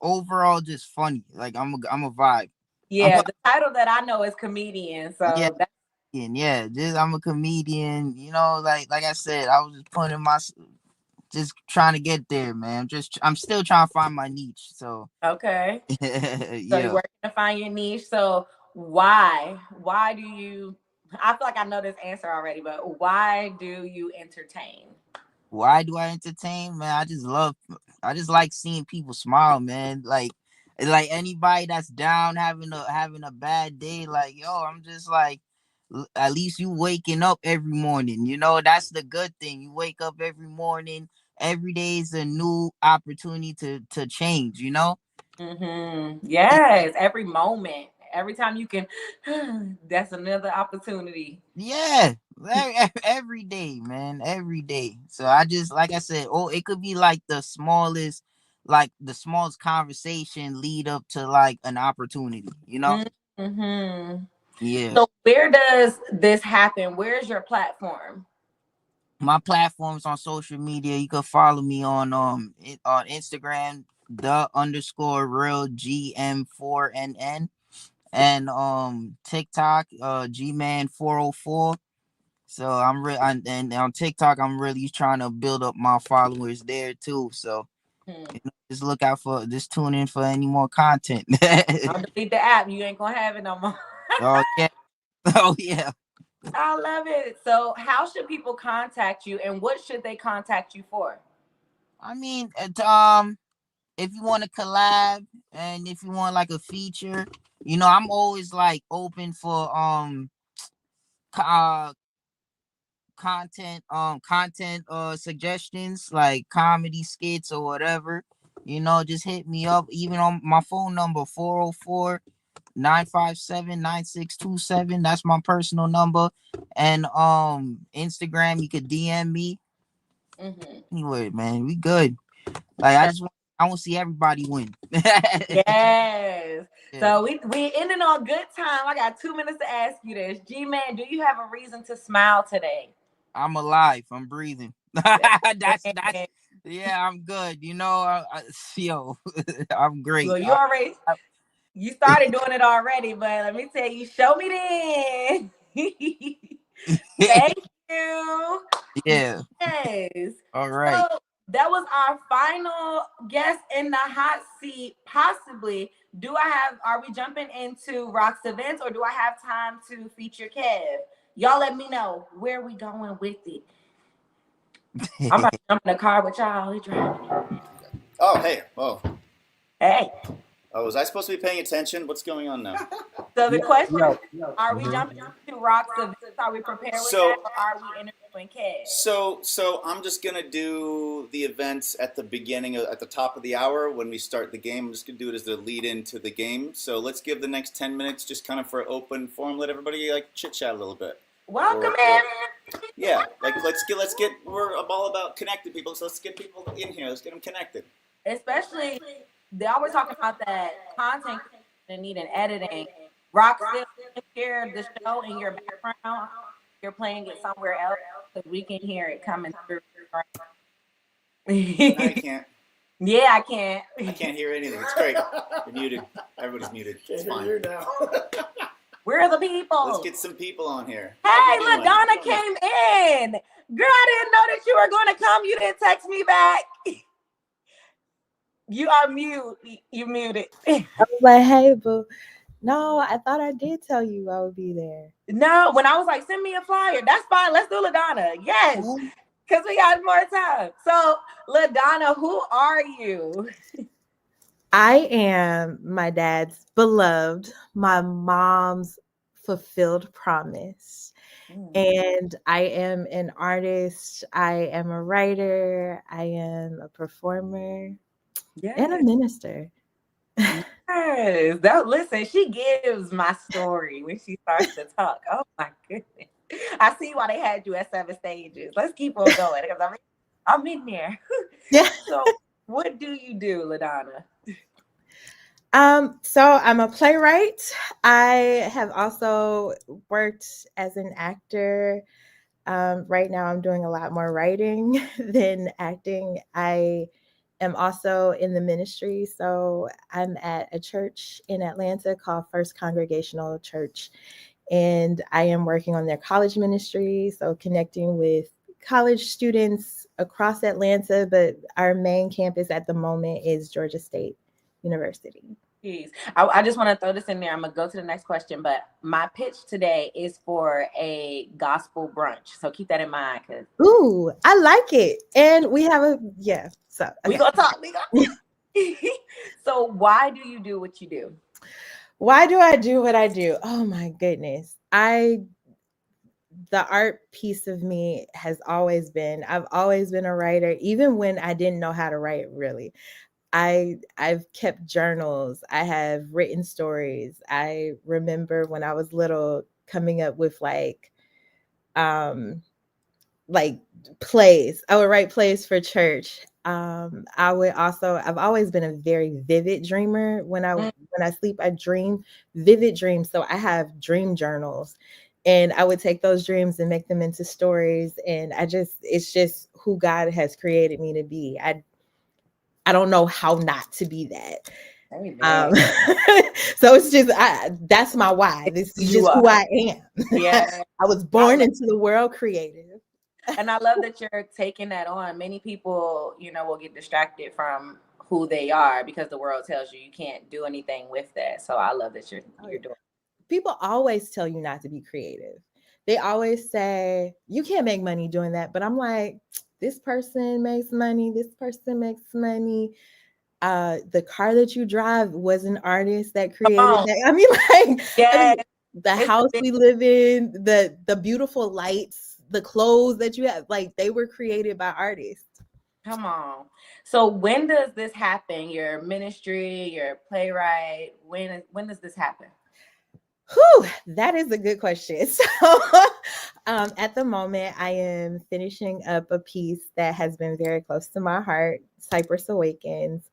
overall just funny. Like I'm a vibe. Yeah, the title that I know is comedian. Yeah, So that's just I'm a comedian. Like I said, I was just putting just trying to get there, man. I'm still trying to find my niche. So okay. So you're yeah. working to find your niche. So why? Why do you? I feel like I know this answer already, but why do you entertain? Why do I entertain, man? I just like seeing people smile, man. Like anybody that's down having a bad day, like, yo, I'm just like, at least you waking up every morning. That's the good thing. You wake up every morning. Every day is a new opportunity to change, Yes, every moment, every time you can, that's another opportunity. Yeah, every day, man, every day. So I just, like I said, it could be like the smallest conversation lead up to like an opportunity, Mm-hmm. Yeah. So where does this happen? Where's your platform? My platforms on social media, you can follow me on on Instagram, _real GM4NN, and TikTok, Gman404. So and on TikTok, I'm really trying to build up my followers there too. So just tune in for any more content. Don't delete the app. You ain't gonna have it no more. Oh yeah. Oh yeah. I love it. So how should people contact you, and what should they contact you for? I mean, if you want to collab and if you want like a feature, I'm always like open for content suggestions, like comedy skits or whatever. Just hit me up, even on my phone number 404-957-9627. That's my personal number. And Instagram, you could DM me. Anyway, man, we good. Like I want to see everybody win. Yes. Yeah. So we ending on good time. I got 2 minutes to ask you this. G-Man, do you have a reason to smile today? I'm alive. I'm breathing. that's yeah, I'm good. Yo, I'm great. Well, you started doing it already, but let me tell you, show me then. Thank you. Yeah. Yes. All right. So that was our final guest in the hot seat. Possibly, are we jumping into Rock's events, or do I have time to feature Kev? Y'all let me know where we going with it. I'm about to jump in the car with y'all. He driving. Oh, hey. Oh. Hey. Oh, was I supposed to be paying attention? What's going on now? So the question is, are we jumping into Rock's events? Are we prepared with that, or are we interviewing Kev? So I'm just gonna do the events at the beginning, at the top of the hour when we start the game. I'm just gonna do it as the lead into the game. So let's give the next 10 minutes just kind of for open forum. Let everybody like chit chat a little bit. Welcome in. Yeah, like let's get. We're all about connected people, so let's get people in here. Let's get them connected. Especially, they always talking about that content and needing editing. Rock still share the show in your background. You're playing it somewhere else, so we can hear it coming through. I can't. Yeah, I can't. I can't hear anything. It's great. You're muted. Everybody's muted. It's fine. Where are the people? Let's get some people on here. Hey, LaDonna came in. Girl, I didn't know that you were going to come. You didn't text me back. You are mute. You muted. I was like, hey, boo. No, I thought I did tell you I would be there. No, when I was like, send me a flyer. That's fine. Let's do LaDonna. Yes. Because we got more time. So, LaDonna, who are you? I am my dad's beloved, my mom's fulfilled promise. And I am an artist. I am a writer. I am a performer and a minister. Yes. Listen, she gives my story when she starts to talk. Oh my goodness. I see why they had you at 7 stages. Let's keep on going because I'm in there. Yeah. So what do you do, LaDonna? So I'm a playwright. I have also worked as an actor. Right now I'm doing a lot more writing than acting. I am also in the ministry. So I'm at a church in Atlanta called First Congregational Church. And I am working on their college ministry. So connecting with college students across Atlanta, but our main campus at the moment is Georgia State University. I just want to throw this in there. I'm going to go to the next question, but my pitch today is for a gospel brunch. So keep that in mind. Ooh, I like it. And we have so. Okay. We going to talk. So why do you do what you do? Why do I do what I do? Oh my goodness. The art piece of me has always been, I've always been a writer, even when I didn't know how to write really. I've kept journals. I have written stories. I remember when I was little coming up with like plays. I would write plays for church. I've always been a very vivid dreamer. When I sleep, I dream vivid dreams. So I have dream journals and I would take those dreams and make them into stories. And it's just who God has created me to be. I don't know how not to be that. So it's just, that's my why. This is just who I am. Yeah. I was born into the world creative. And I love that you're taking that on. Many people, will get distracted from who they are because the world tells you can't do anything with that. So I love that you're doing. People always tell you not to be creative. They always say you can't make money doing that. But I'm like, this person makes money. This person makes money. The car that you drive was an artist that created that. I mean, the house we live in, the beautiful lights, the clothes that you have, like they were created by artists. Come on. So when does this happen? Your ministry, your playwright, when does this happen? Whew, that is a good question. So at the moment, I am finishing up a piece that has been very close to my heart, Cypress Awakens.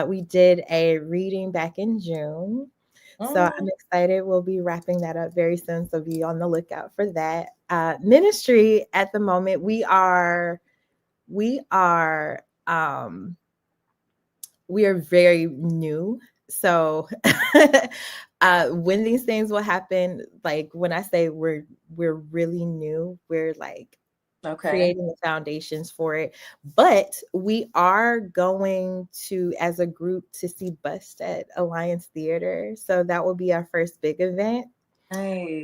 We did a reading back in June. So I'm excited. We'll be wrapping that up very soon. So be on the lookout for that. Ministry at the moment, we are very new. So when these things will happen, like when I say we're really new, we're like creating the foundations for it. But we are going to, as a group, to see Bust at Alliance Theater. So that will be our first big event. Nice.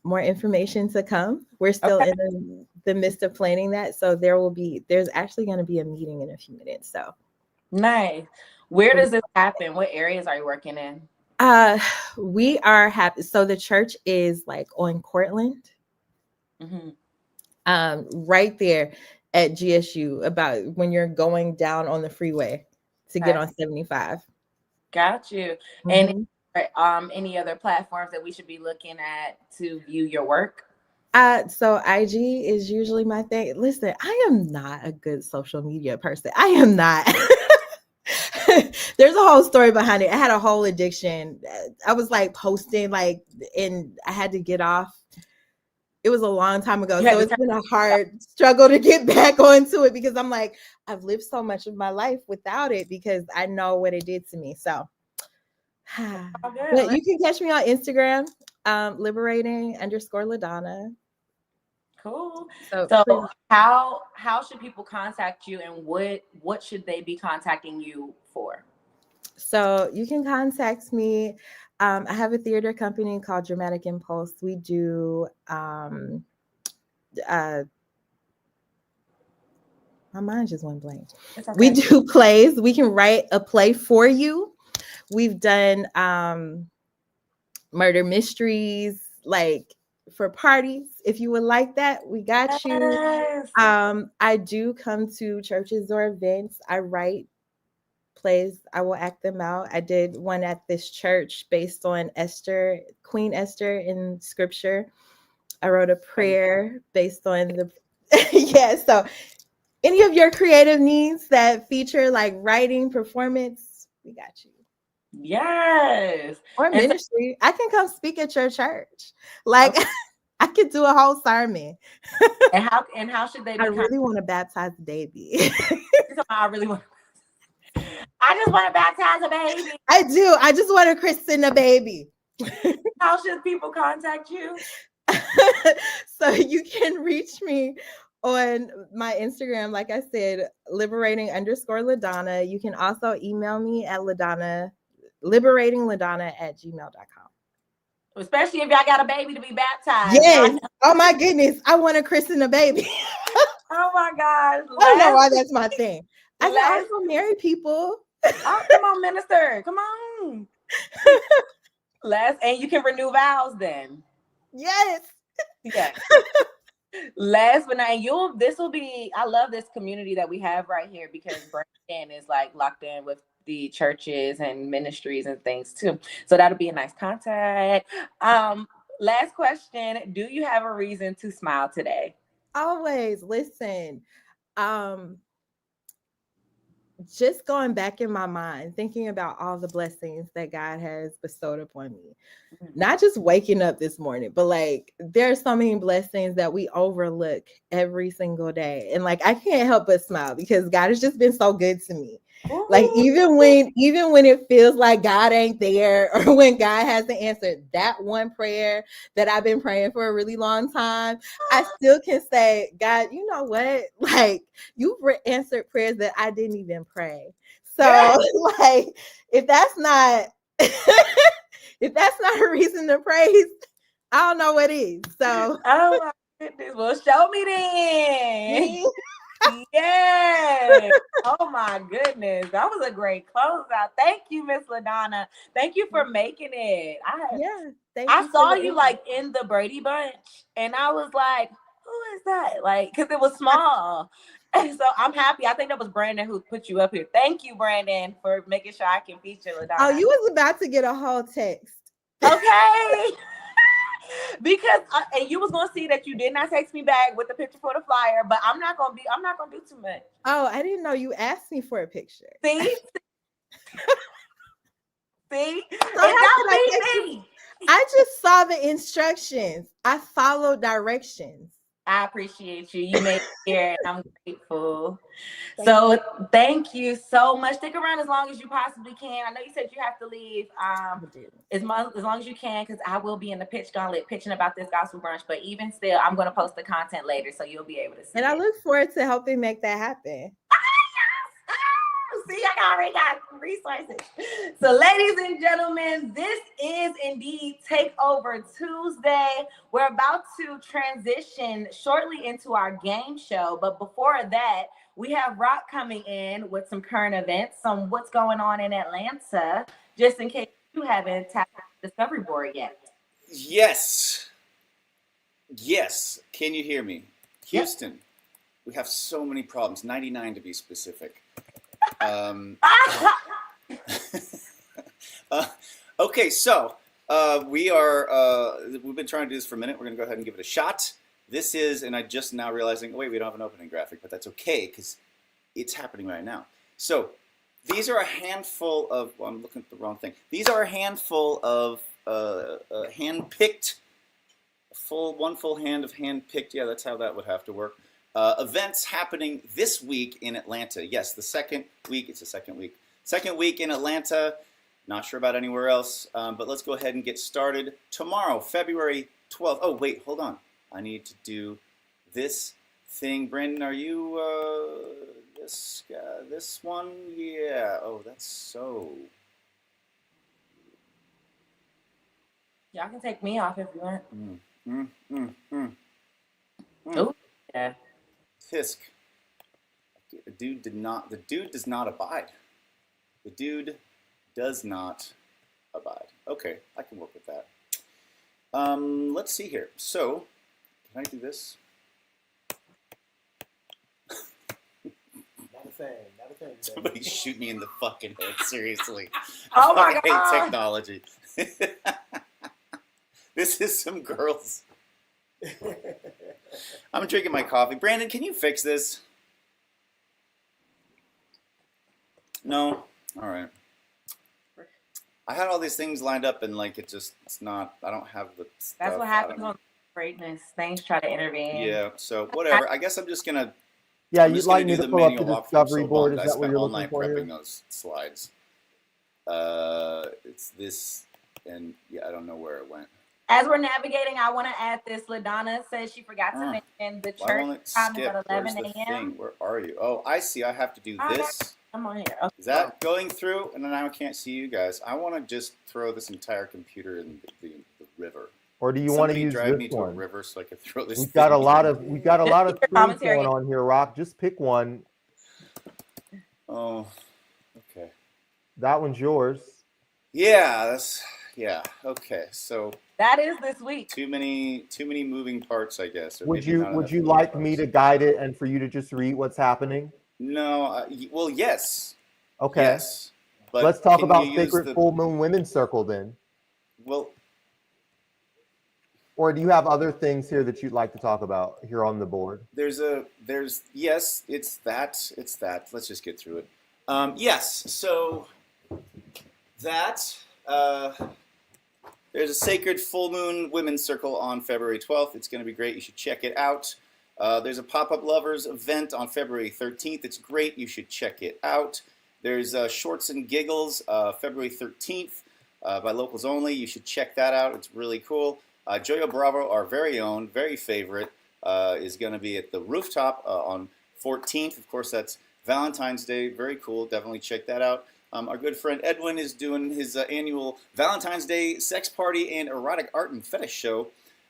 More information to come. We're still in the midst of planning that. So there's actually going to be a meeting in a few minutes. So nice. Where does this happen? What areas are you working in? We are happy. So the church is like on Cortland. Right there at GSU, about when you're going down on the freeway to get on 75. Got you. And any other platforms that we should be looking at to view your work? So IG is usually my thing. Listen, I am not a good social media person. I am not. There's a whole story behind it. I had a whole addiction. I was like posting and I had to get off. It was a long time ago. So it's been a hard struggle to get back onto it because I'm like, I've lived so much of my life without it because I know what it did to me. So, but you can catch me on Instagram, liberating_LaDonna. Cool. So how should people contact you and what should they be contacting you for? So you can contact me I have a theater company called Dramatic Impulse. We do my mind just went blank. It's okay. We do plays. We can write a play for you. We've done murder mysteries, like for parties. If you would like that, we got you. Yes. I do come to churches or events. I write plays. I will act them out. I did one at this church based on Esther, Queen Esther in scripture. I wrote a prayer based on the yeah. So any of your creative needs that feature like writing, performance, we got you. Yes. Or And so- ministry. I can come speak at your church. Like I could do a whole sermon. and how should they be? I really want to baptize the baby. I really want. I just want to baptize a baby. I do. I just want to christen a baby. How should people contact you? So you can reach me on my Instagram, like I said, liberating_LaDonna. You can also email me at liberatingladonna@gmail.com. Especially if y'all got a baby to be baptized. Yes. Oh my goodness. I want to christen a baby. Oh my gosh. I don't know why that's my thing. I can also marry people. Oh, come on, minister. Come on. And you can renew vows then. Yes. Yes. Last but not, this will be, I love this community that we have right here because Brandon is like locked in with the churches and ministries and things too. So that'll be a nice contact. Last question. Do you have a reason to smile today? Always. Listen. Just going back in my mind, thinking about all the blessings that God has bestowed upon me, not just waking up this morning, but like there's so many blessings that we overlook every single day. And like, I can't help but smile because God has just been so good to me. Like even when it feels like God ain't there or when God hasn't answered that one prayer that I've been praying for a really long time, I still can say, God, you know what? Like you've answered prayers that I didn't even pray. So like if that's not if that's not a reason to praise, I don't know what is. So oh my goodness. Well, show me then. Yes. Oh my goodness. That was a great closeout. Thank you, Miss LaDonna. Thank you for making it. I saw you like in the Brady Bunch and I was like, who is that? Like, because it was small. And so I'm happy. I think that was Brandon who put you up here. Thank you, Brandon, for making sure I can feature LaDonna. Oh, you was about to get a whole text. Okay. Because and you was gonna see that you did not text me back with the picture for the flyer, but I'm not gonna do too much. Oh, I didn't know you asked me for a picture. See? See? So I just saw the instructions. I followed directions. I appreciate you. You made it here, and I'm grateful. So thank you so much. Stick around as long as you possibly can. I know you said you have to leave as long as you can, because I will be in the pitch gauntlet pitching about this gospel brunch. But even still, I'm going to post the content later, so you'll be able to see and it. I look forward to helping make that happen. See, I already got resources. So, ladies and gentlemen, this is indeed Takeover Tuesday. We're about to transition shortly into our game show. But before that, we have Rock coming in with some current events, some what's going on in Atlanta, just in case you haven't tapped the Discovery Board yet. Yes. Can you hear me? Houston, we have so many problems, 99 to be specific. Okay, so we've been trying to do this for a minute. We're going to go ahead and give it a shot. This is, and I just now realizing, wait, we don't have an opening graphic, but that's okay because it's happening right now. So these are a handful of, well, I'm looking at the wrong thing. These are a handful of hand-picked, one full hand of hand-picked, yeah, that's how that would have to work. Events happening this week in Atlanta. Yes, the second week in Atlanta. Not sure about anywhere else, but let's go ahead and get started. Tomorrow, February 12th. Oh, wait, hold on. I need to do this thing. Brandon, are you this one? Yeah. Oh, that's so. Y'all can take me off if you want. Oh, yeah. Tisk. The dude does not abide. The dude does not abide. Okay, I can work with that. Let's see here. So, can I do this? Not a thing. Somebody shoot me in the fucking head, seriously. Oh my I God. hate technology. This is some girls. I'm drinking my coffee. Brandon, can you fix this? No? All right. I had all these things lined up and like it's not, I don't have the stuff. That's what happens on greatness. Things try to intervene. Yeah, so whatever. I guess I'm just going to. Yeah, I'm you'd just like gonna me do to the pull up the manual walk from discovery so board? long. Is I that what spent you're all looking night for prepping here? those slides. It's this, and yeah, I don't know where it went. As we're navigating, I want to add this. LaDonna says she forgot to mention the Why church won't it time is skip? at Where's 11 the a.m. thing? Where are you? Oh, I see. I have to do this. I'm on here. Okay. Is that going through? And then I can't see you guys. I want to just throw this entire computer in the river. Or do you want to use drive this me to a one? river so I can throw this? We've got a lot of screens commentary. going on here, Rock. Just pick one. Oh, okay. That one's yours. Yeah, okay. So that is this week. Too many moving parts, I guess. Would you like me to guide it and for you to just read what's happening? No. Well, yes. Okay. Yes. But let's talk about Sacred Full Moon Women's Circle then. Well. Or do you have other things here that you'd like to talk about here on the board? Yes, it's that. Let's just get through it. Yes, so that, there's a Sacred Full Moon Women's Circle on February 12th. It's going to be great. You should check it out. There's a Pop-Up Lovers event on February 13th. It's great. You should check it out. There's Shorts and Giggles, February 13th, by locals only. You should check that out. It's really cool. Joyo Bravo, our very own, very favorite, is going to be at the Rooftop on 14th. Of course, that's Valentine's Day. Very cool. Definitely check that out. Our good friend Edwin is doing his annual Valentine's Day sex party and erotic art and fetish show.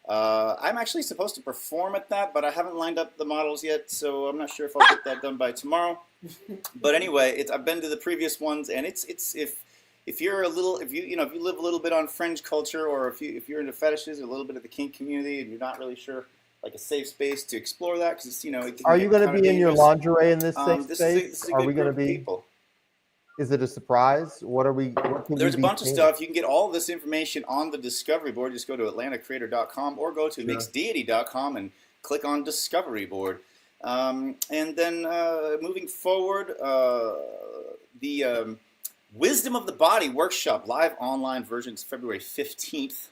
I'm actually supposed to perform at that, but I haven't lined up the models yet, so I'm not sure if I'll get that done by tomorrow. But anyway, I've been to the previous ones, and if you live a little bit on fringe culture, or if you're into fetishes or a little bit of the kink community, and you're not really sure, like a safe space to explore that, because Are you going to be in your lingerie in this safe space? This is a good group of people. Is it a surprise? There's a bunch of stuff. You can get all of this information on the Discovery Board. Just go to atlantacreator.com or go to mixdeity.com and click on Discovery Board. And then moving forward, the Wisdom of the Body workshop, live online versions, February 15th.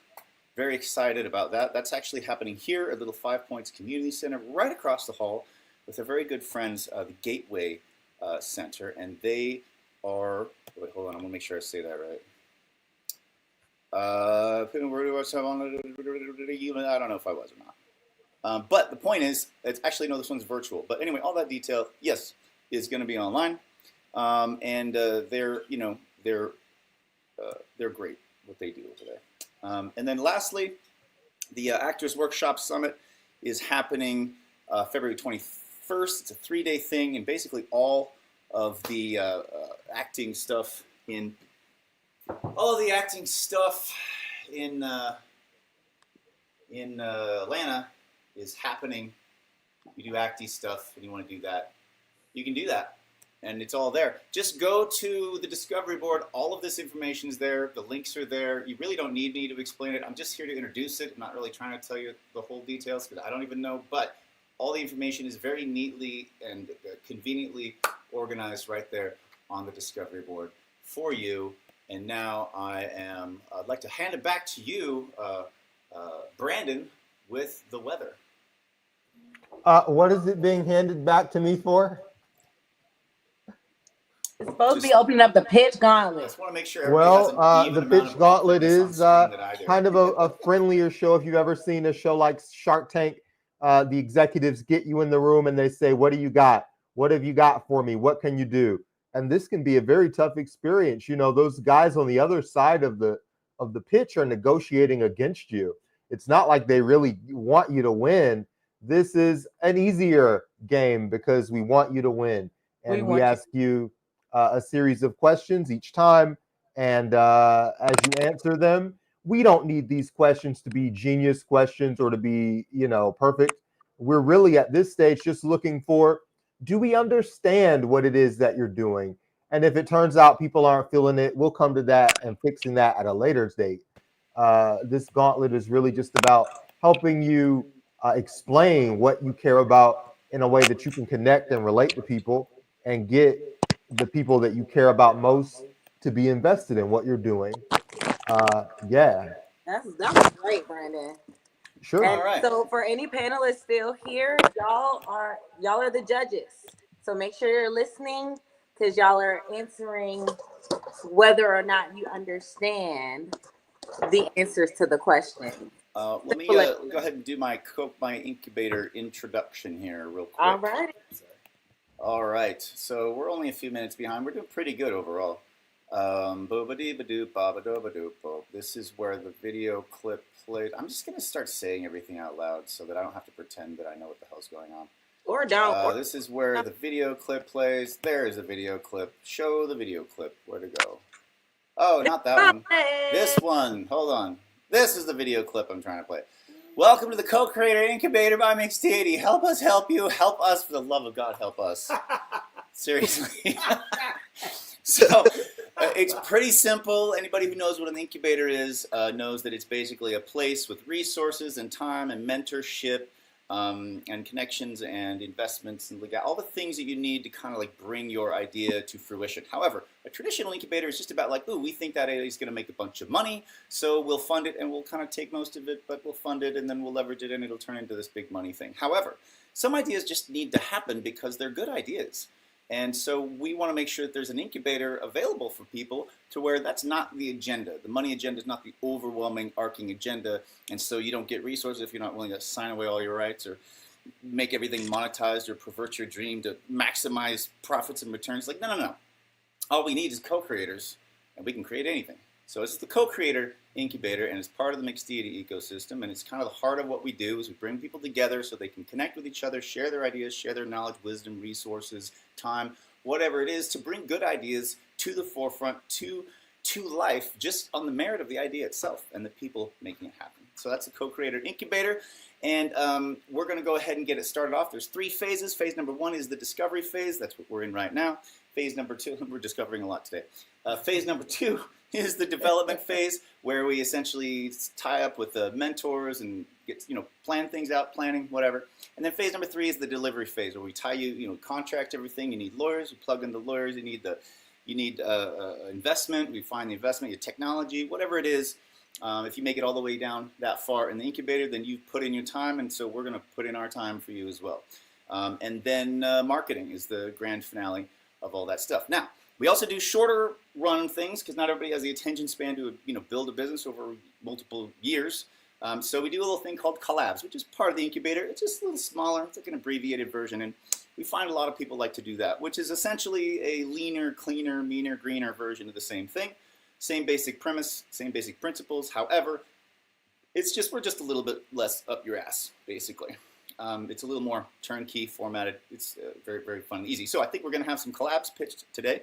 Very excited about that. That's actually happening here at Little 5 Points Community Center, right across the hall, with our very good friends, the Gateway Center, and they are. Wait, hold on. I'm gonna make sure I say that right. I don't know if I was or not. But the point is, it's actually no. This one's virtual. But anyway, all that detail, yes, is going to be online, and they're great what they do over there. And then lastly, the Actors Workshop Summit is happening February 21st. It's a 3-day thing, and basically all of the acting stuff in Atlanta is happening. You do acty stuff and you want to do that, you can do that, and it's all there. Just go to the Discovery Board. All of this information is there. The links are there. You really don't need me to explain it. I'm just here to introduce it. I'm not really trying to tell you the whole details because I don't even know, but all the information is very neatly and conveniently organized right there on the Discovery Board for you. And now I'd like to hand it back to you, Brandon, with the weather. What is it being handed back to me for? It's supposed to be opening up the pitch gauntlet. I just want to make sure everybody has an even the amount pitch of gauntlet openness is on screen that I do. kind of a friendlier show. If you've ever seen a show like Shark Tank, the executives get you in the room and they say, "What do you got? What have you got for me? What can you do?" And this can be a very tough experience. You know, those guys on the other side of the of the pitch are negotiating against you. It's not like they really want you to win. This is an easier game because we want you to win. And we ask you a series of questions each time. And as you answer them, we don't need these questions to be genius questions or to be, perfect. We're really at this stage just looking for, do we understand what it is that you're doing? And if it turns out people aren't feeling it, we'll come to that and fixing that at a later date. This gauntlet is really just about helping you explain what you care about in a way that you can connect and relate to people and get the people that you care about most to be invested in what you're doing. Yeah. That was great, Brandon. Sure. And All right. so for any panelists still here, y'all are the judges. So make sure you're listening because y'all are answering whether or not you understand the answers to the question. Let me go ahead and do my incubator introduction here real quick. All right. All right. So we're only a few minutes behind. We're doing pretty good overall. This is where the video clip played. I'm just going to start saying everything out loud so that I don't have to pretend that I know what the hell's going on. Or don't. This is where the video clip plays. There is a video clip. Show the video clip. Where to go? Oh, not that one. This one. Hold on. This is the video clip I'm trying to play. Welcome to the Co-Creator Incubator by Mixdeity. Help us help you. Help us. For the love of God, help us. Seriously. So it's pretty simple. Anybody who knows what an incubator is knows that it's basically a place with resources and time and mentorship and connections and investments and all the things that you need to kind of like bring your idea to fruition. However, a traditional incubator is just about like, ooh, we think that idea is going to make a bunch of money, so we'll fund it and we'll kind of take most of it, but we'll fund it and then we'll leverage it and it'll turn into this big money thing. However, some ideas just need to happen because they're good ideas. And so we want to make sure that there's an incubator available for people to where that's not the agenda. The money agenda is not the overwhelming arcing agenda. And so you don't get resources if you're not willing to sign away all your rights or make everything monetized or pervert your dream to maximize profits and returns. Like, no. All we need is co-creators and we can create anything. So this is the co-creator incubator and it's part of the Mixdeity ecosystem. And it's kind of the heart of what we do is we bring people together so they can connect with each other, share their ideas, share their knowledge, wisdom, resources, time, whatever it is to bring good ideas to the forefront, to life, just on the merit of the idea itself and the people making it happen. So that's the co-creator incubator. And we're going to go ahead and get it started off. There's 3 phases. Phase number 1 is the discovery phase. That's what we're in right now. Phase number 2, we're discovering a lot today. Phase number 2 is the development phase where we essentially tie up with the mentors and get, plan things out, planning, whatever. And then phase number 3 is the delivery phase where we tie you, contract everything. You need lawyers, you plug in the lawyers, you need investment, we find the investment, your technology, whatever it is. If you make it all the way down that far in the incubator, then you've put in your time, and so we're going to put in our time for you as well. And then marketing is the grand finale of all that stuff. Now, we also do shorter run things because not everybody has the attention span to build a business over multiple years. So we do a little thing called collabs, which is part of the incubator. It's just a little smaller. It's like an abbreviated version, and we find a lot of people like to do that, which is essentially a leaner, cleaner, meaner, greener version of the same thing. Same basic premise, same basic principles. However, we're just a little bit less up your ass, basically. It's a little more turnkey formatted. It's very, very fun and easy. So I think we're going to have some collabs pitched today.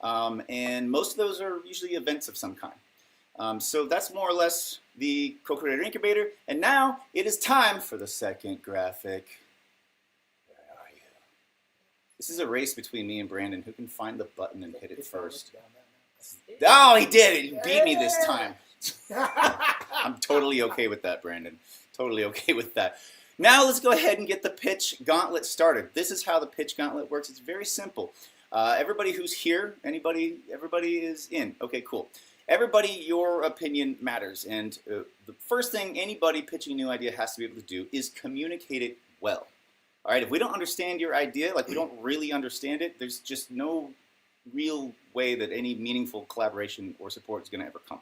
And most of those are usually events of some kind. So that's more or less the Co-Creator Incubator. And now it is time for the second graphic. Where are you? This is a race between me and Brandon. Who can find the button and hit it first? Oh, he did it. He beat me this time. I'm totally okay with that, Brandon. Totally okay with that. Now let's go ahead and get the pitch gauntlet started. This is how the pitch gauntlet works. It's very simple. Everybody who's here, everybody is in. Okay, cool. Everybody, your opinion matters. And the first thing anybody pitching a new idea has to be able to do is communicate it well. All right, if we don't understand your idea, like we don't really understand it, there's just no real way that any meaningful collaboration or support is going to ever come.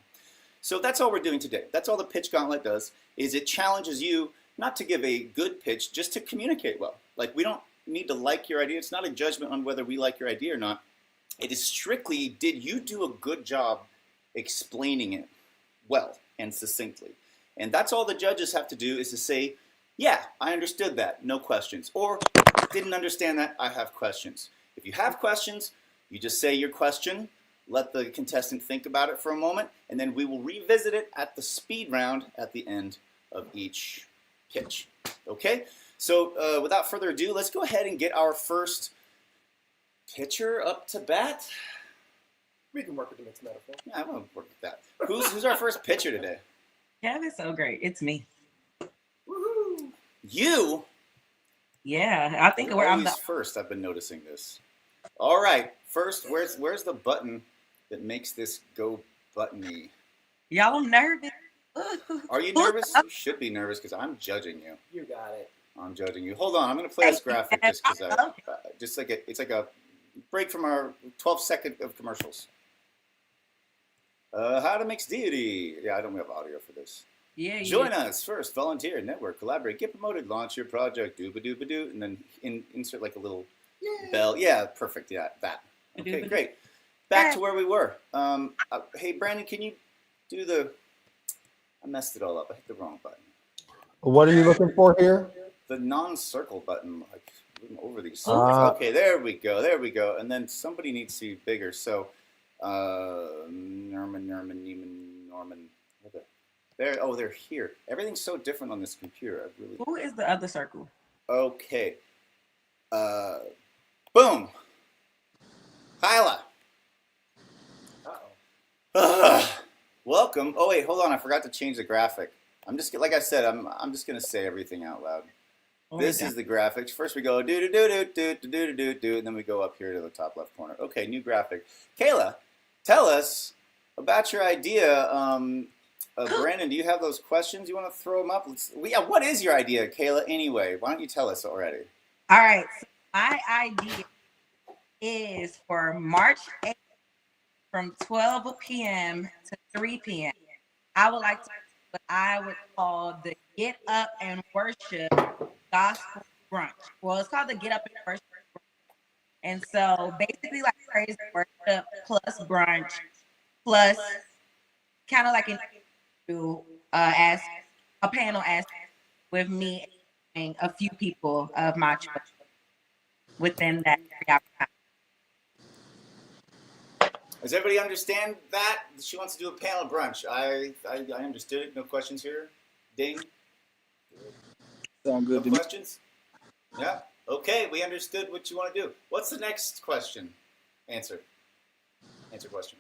So that's all we're doing today. That's all the pitch gauntlet does, is it challenges you not to give a good pitch, just to communicate well. Like, we don't need to like your idea. It's not a judgment on whether we like your idea or not. It is strictly, did you do a good job explaining it? well and succinctly. And that's all the judges have to do, is to say, yeah, I understood that, no questions. Or, didn't understand that, I have questions. If you have questions, you just say your question, let the contestant think about it for a moment, and then we will revisit it at the speed round at the end of each pitch. Okay? So without further ado, let's go ahead and get our first pitcher up to bat. We can work with the mixed metaphor. Yeah, I want to work with that. Who's our first pitcher today? Kevin's so great. It's me. Woohoo! You? Yeah, I think You're I'm always the first. I've been noticing this. All right, first, where's the button that makes this go buttony? y'all. I'm nervous. Are you nervous? You should be nervous because I'm judging you. You got it. I'm judging you. Hold on, I'm gonna play this graphic just because it's like a break from our 12-second of commercials. How to Mixdeity. Yeah, I don't have audio for this. Yeah. Join us first. Volunteer, network, collaborate, get promoted, launch your project, doo-ba-doo-ba-doo, and then insert like a little bell. Yeah, perfect. Yeah, that. Okay, great. Back to where we were. Hey, Brandon, can you do the? I messed it all up. I hit the wrong button. What are you looking for here? The non-circle button, like over these circles. Okay, there we go. There we go. And then somebody needs to be bigger. So, Norman. There. Oh, they're here. Everything's so different on this computer. Who is the other circle? Okay. Boom. Kyla. Welcome. Oh wait, hold on. I forgot to change the graphic. I'm just like I said. I'm just gonna say everything out loud. This is the graphics. First we go do do do do do do do do do, and then we go up here to the top left corner. Okay, new graphic. Kayla, tell us about your idea. Brandon, do you have those questions? You want to throw them up? What is your idea, Kayla? Anyway, why don't you tell us already? All right. So my idea is for March 8th from 12 p.m. to 3 p.m. I would like to do what I would call the Get Up and Worship Gospel Brunch. Well, it's called the Get Up and Worship Brunch. And so basically like praise and worship plus brunch plus kind of like ask a panel ask with me and a few people of my choice within that 3 hour time. Does everybody understand that? She wants to do a panel brunch. I understood it. No questions here. Ding. Sound good no to questions? Yeah. Okay, we understood what you want to do. What's the next question? Answer question.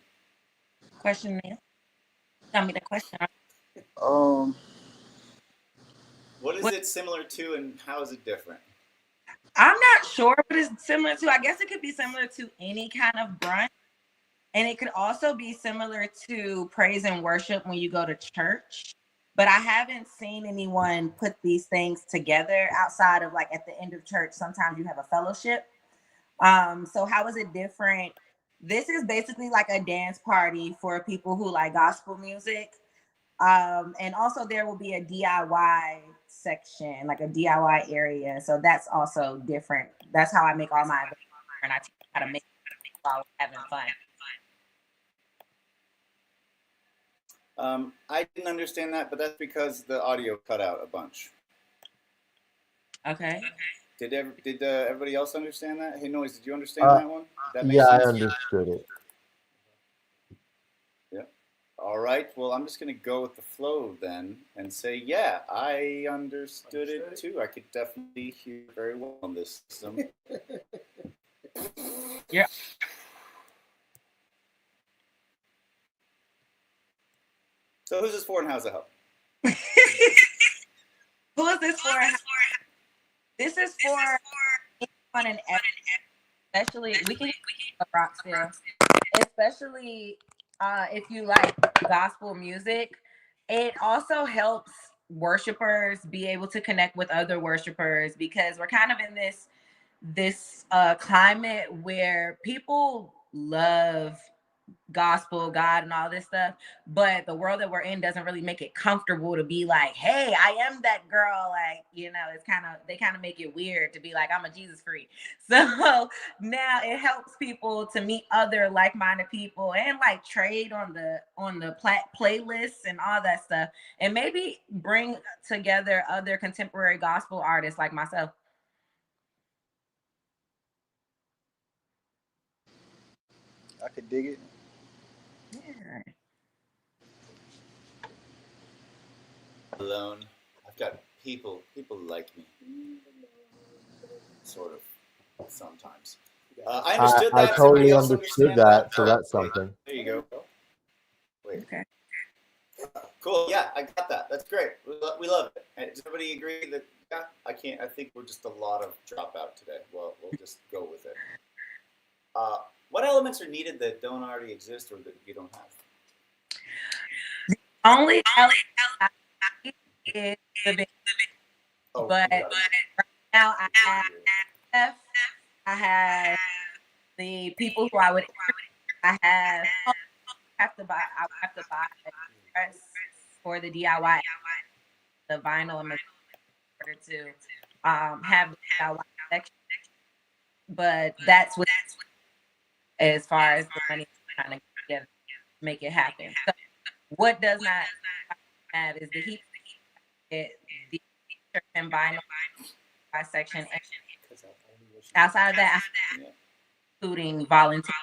Question is, tell me the question. What is it similar to, and how is it different? I'm not sure what it's similar to. I guess it could be similar to any kind of brunch. And it could also be similar to praise and worship when you go to church. But I haven't seen anyone put these things together outside of like at the end of church. Sometimes you have a fellowship. So how is it different? This is basically like a dance party for people who like gospel music. And also there will be a DIY section, like a DIY area. So that's also different. That's how I make all my events, and I teach how to make it while having fun. I didn't understand that, but that's because the audio cut out a bunch. Okay. Did everybody else understand that? Hey, Noise, did you understand that one? That makes Yeah, sense? I understood it. Yeah. All right. Well, I'm just going to go with the flow then and say, yeah, I understood it too. I could definitely hear very well on this system. Yeah. So who's this for and how's it help? Who is this for? This is for anyone and especially we can rock still. Especially if you like gospel music. It also helps worshipers be able to connect with other worshipers because we're kind of in this climate where people love gospel, God, and all this stuff. But the world that we're in doesn't really make it comfortable to be like, hey, I am that girl. Like, you know, they kind of make it weird to be like, I'm a Jesus freak. So now it helps people to meet other like-minded people and like trade on the playlists and all that stuff, and maybe bring together other contemporary gospel artists like myself. I could dig it. Yeah. Alone. I've got people like me. Sort of. Sometimes. I understood I that. totally Somebody else understood understand that, so Oh, that's wait. something. There you go. Wait. Okay. Cool. Yeah, I got that. That's great. We love it. And does everybody agree that? Yeah, I can't. I think we're just a lot of dropout today. Well, we'll just go with it. What elements are needed that don't already exist or that you don't have? Only element is the big, Oh, but you got it. right now I have I have the people who I would I have to buy a press for the DIY, the vinyl and in order to have the DIY section. But that's what as far as the money trying to get make it happen. So what does not have is the heat, the t-shirt and vinyl section. And outside of that, including volunteers.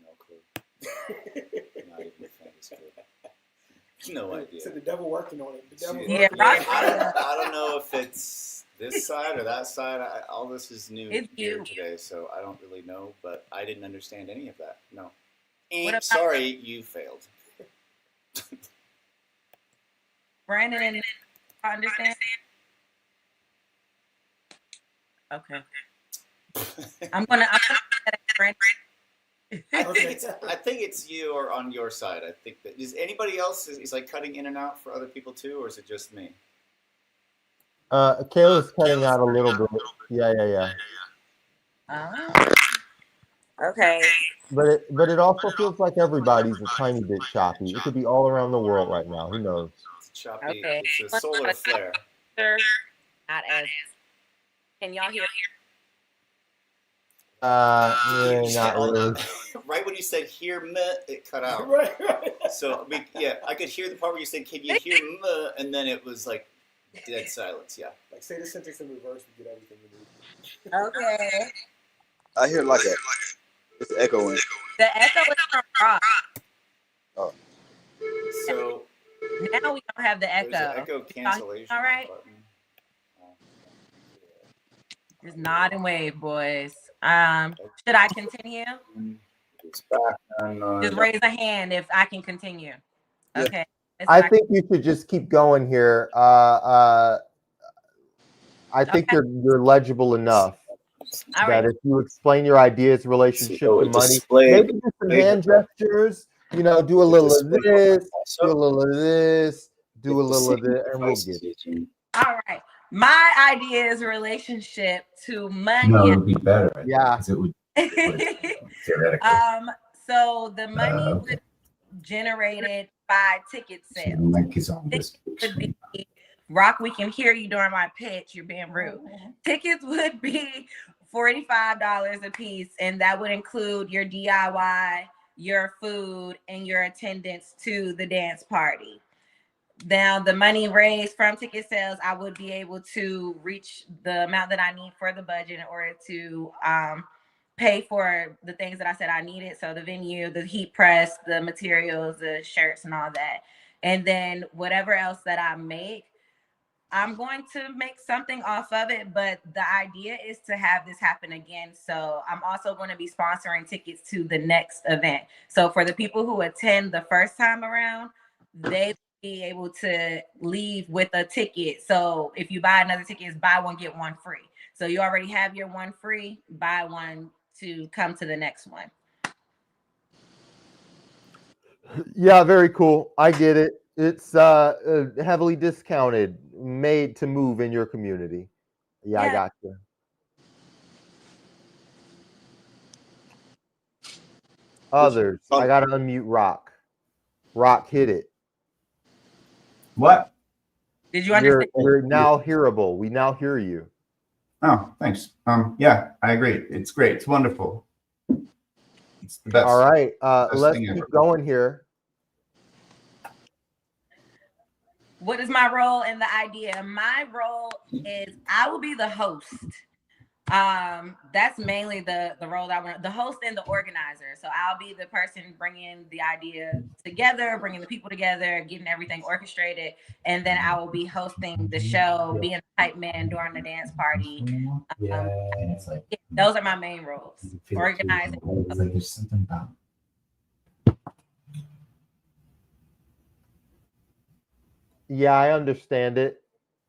No clue. Not even a fantasy clue. No idea. So the devil working on it. The devil Yeah, I don't know if it's this side or that side. All this is new here today, so I don't really know. But I didn't understand any of that. No. Sorry, you failed. Brandon and I understand. Okay. I'm gonna Brandon. I think it's you or on your side. I think that is anybody else is like cutting in and out for other people too, or is it just me? Kayla's cutting out a little bit. Yeah. Okay. But it also feels like everybody's a tiny bit choppy. It could be all around the world right now. Who knows? It's choppy. Okay. It's a solar flare. Not as. Can y'all hear? Not really. Right when you said "hear me," it cut out. Right. So I could hear the part where you said "can you hear me," and then it was like dead silence. Yeah. Like say the sentence in reverse, we get everything we need. Okay. I hear like it's echoing. The echo is from Rock. Oh. So now we don't have the there's echo. an echo cancellation All right. button. Just nod and wave, boys. Should I continue? It's back on. Just raise a hand if I can continue. Yeah. Okay. I think you should just keep going here. I think you're legible enough All that right. if you explain your ideas, relationship to money, display. maybe do some hand gestures. You know, do a little of this, do a little of this, do a little of this, and we'll get it. All right. My idea is relationship to money. No, it would be better. Yeah. It would, theoretically. So the money Okay. would be generated by ticket So sales. the mic is on this Would screen. be, Rock, we can hear you during my pitch. You're being rude. Tickets would be $45 a piece, and that would include your DIY, your food, and your attendance to the dance party. Now, the money raised from ticket sales, I would be able to reach the amount that I need for the budget in order to pay for the things that I said I needed. So the venue, the heat press, the materials, the shirts, and all that. And then whatever else that I make, I'm going to make something off of it, but the idea is to have this happen again. So I'm also going to be sponsoring tickets to the next event. So for the people who attend the first time around, they will be able to leave with a ticket. So if you buy another ticket, it's buy one, get one free. So you already have your one free, buy one to come to the next one. Yeah, very cool. I get it. It's heavily discounted, made to move in your community. Yeah, I Yeah. got you. Others. I gotta unmute Rock. Rock, hit it. What? Did you understand? You're now hearable. We now hear you. Oh, thanks. Yeah, I agree. It's great. It's wonderful. It's the best. All right. Best Let's thing keep ever. going here. What is my role in the idea? My role is I will be the host. That's mainly the role that I want, the host and the organizer. So I'll be the person bringing the idea together, bringing the people together, getting everything orchestrated, and then I will be hosting the show, being the hype man during the dance party. Yeah, it's like Those are my main roles. you feel it too. Organizing. It's like there's something about. Yeah, I understand it.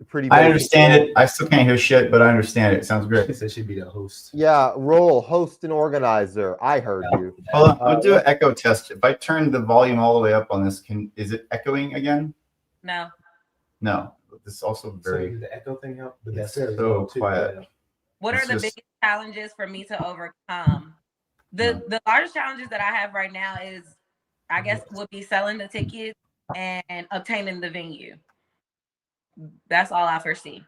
Pretty I basic understand role. it. I still can't hear shit, but I understand it. It sounds great. It should be the host. Yeah, role, host and organizer. I heard you. Hold on. I'll do an echo test. If I turn the volume all the way up on this, is it echoing again? No. No. This is also very. So the echo thing help, but It's that's so quiet. What are It's the just- biggest challenges for me to overcome? The largest challenges that I have right now is, I guess, would be selling the tickets and obtaining the venue. That's all I foresee.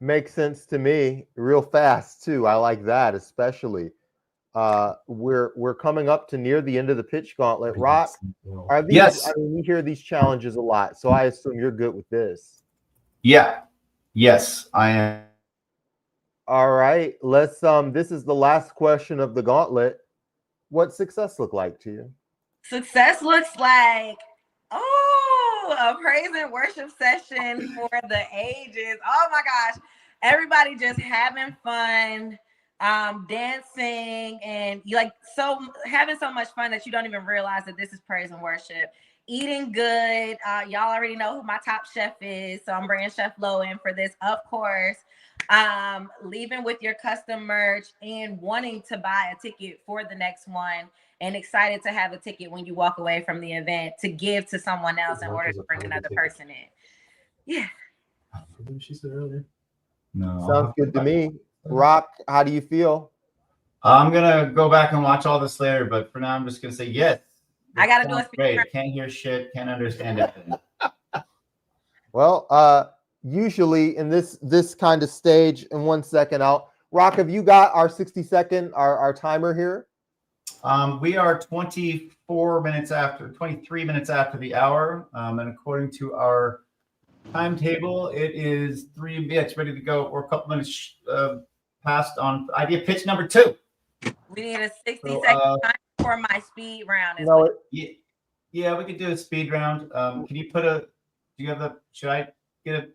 Makes sense to me. Real fast too. I like that especially. We're coming up to near the end of the pitch gauntlet. Rock, are these? Yes. I mean, we hear these challenges a lot, so I assume you're good with this. Yeah. Yes, I am. All right, let's. This is the last question of the gauntlet. What success look like to you? Success looks like, a praise and worship session for the ages. Oh my gosh. Everybody just having fun, dancing, and having so much fun that you don't even realize that this is praise and worship. Eating good. Y'all already know who my top chef is, so I'm bringing Chef Lo in for this, of course. Leaving with your custom merch and wanting to buy a ticket for the next one, and excited to have a ticket when you walk away from the event to give to someone else in order to bring another person in. Yeah. She said earlier. No. Sounds good to me. Rock, how do you feel? I'm gonna go back and watch all this later, but for now, I'm just gonna say yes. I gotta do a Sounds great. Can't hear shit. Can't understand it. Well, usually in this kind of stage, in 1 second out. Rock, have you got our 60-second, our timer here? We are 23 minutes after the hour. And according to our timetable, it is 3 minutes ready to go. We're a couple minutes past on idea pitch number 2. We need a 60-second time for my speed round. Yeah, we could do a speed round. Can you should I get a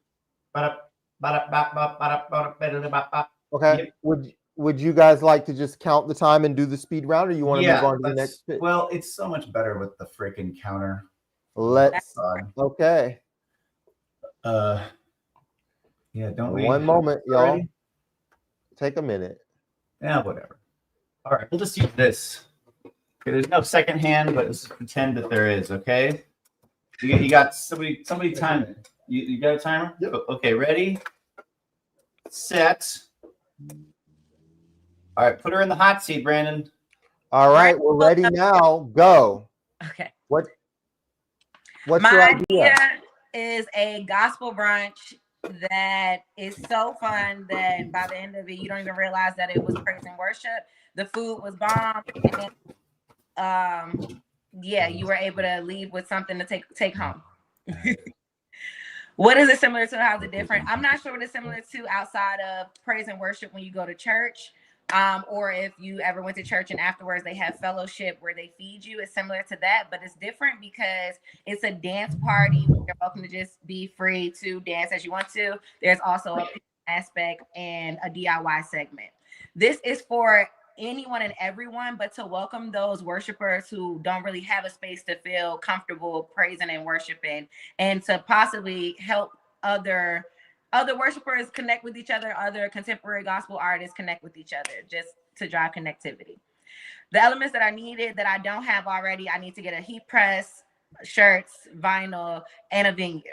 Okay. Yep. Would you guys like to just count the time and do the speed round, or you want to move on to the next pitch? Well, it's so much better with the freaking counter. Let's. Okay. Yeah, don't we? One moment, y'all. Already? Take a minute. Yeah, whatever. All right, we'll just use this. Okay, there's no second hand, but let's pretend that there is. Okay. You got somebody time it. You got a timer? Yep. Okay, ready, set. All right, put her in the hot seat, Brandon. All right, we're ready now. Go. Okay. What's my your idea is a gospel brunch that is so fun that by the end of it, you don't even realize that it was praise and worship. The food was bomb. And, you were able to leave with something to take home. What is it similar to? How's it different? I'm not sure what it's similar to outside of praise and worship when you go to church. Or if you ever went to church and afterwards they have fellowship where they feed you. It's similar to that, but it's different because it's a dance party. You're welcome to just be free to dance as you want to. There's also a aspect and a DIY segment. This is for anyone and everyone, but to welcome those worshipers who don't really have a space to feel comfortable praising and worshiping, and to possibly help other worshipers connect with each other, other contemporary gospel artists connect with each other, just to drive connectivity. The elements that I needed that I don't have already, I need to get a heat press, shirts, vinyl, and a venue.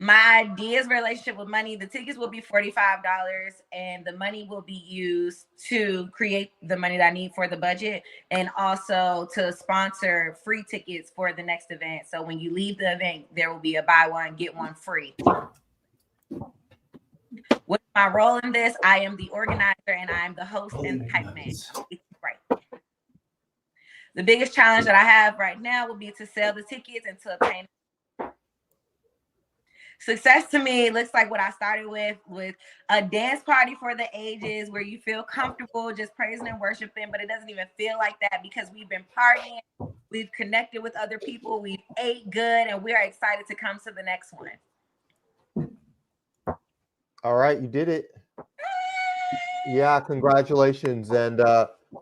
My ideas relationship with money, the tickets will be $45 and the money will be used to create the money that I need for the budget and also to sponsor free tickets for the next event. So when you leave the event, there will be a buy one, get one free. What's my role in this? I am the organizer and I am the host and the hype man. Right. The biggest challenge that I have right now will be to sell the tickets and to obtain. Success to me looks like what I started with a dance party for the ages where you feel comfortable just praising and worshiping, but it doesn't even feel like that because we've been partying, we've connected with other people, we've ate good, and we are excited to come to the next one. All right, you did it. Yeah, congratulations. And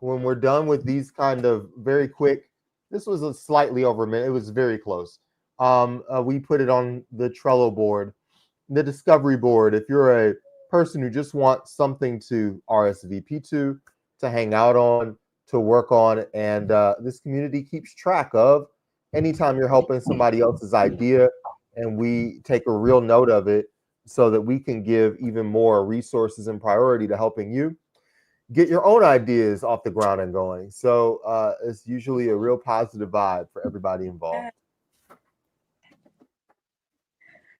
when we're done with these kind of very quick, this was a slightly over a minute. It was very close. We put it on the Trello board, the discovery board. If you're a person who just wants something to RSVP to hang out on, to work on, and this community keeps track of anytime you're helping somebody else's idea, and we take a real note of it so that we can give even more resources and priority to helping you get your own ideas off the ground and going. So it's usually a real positive vibe for everybody involved.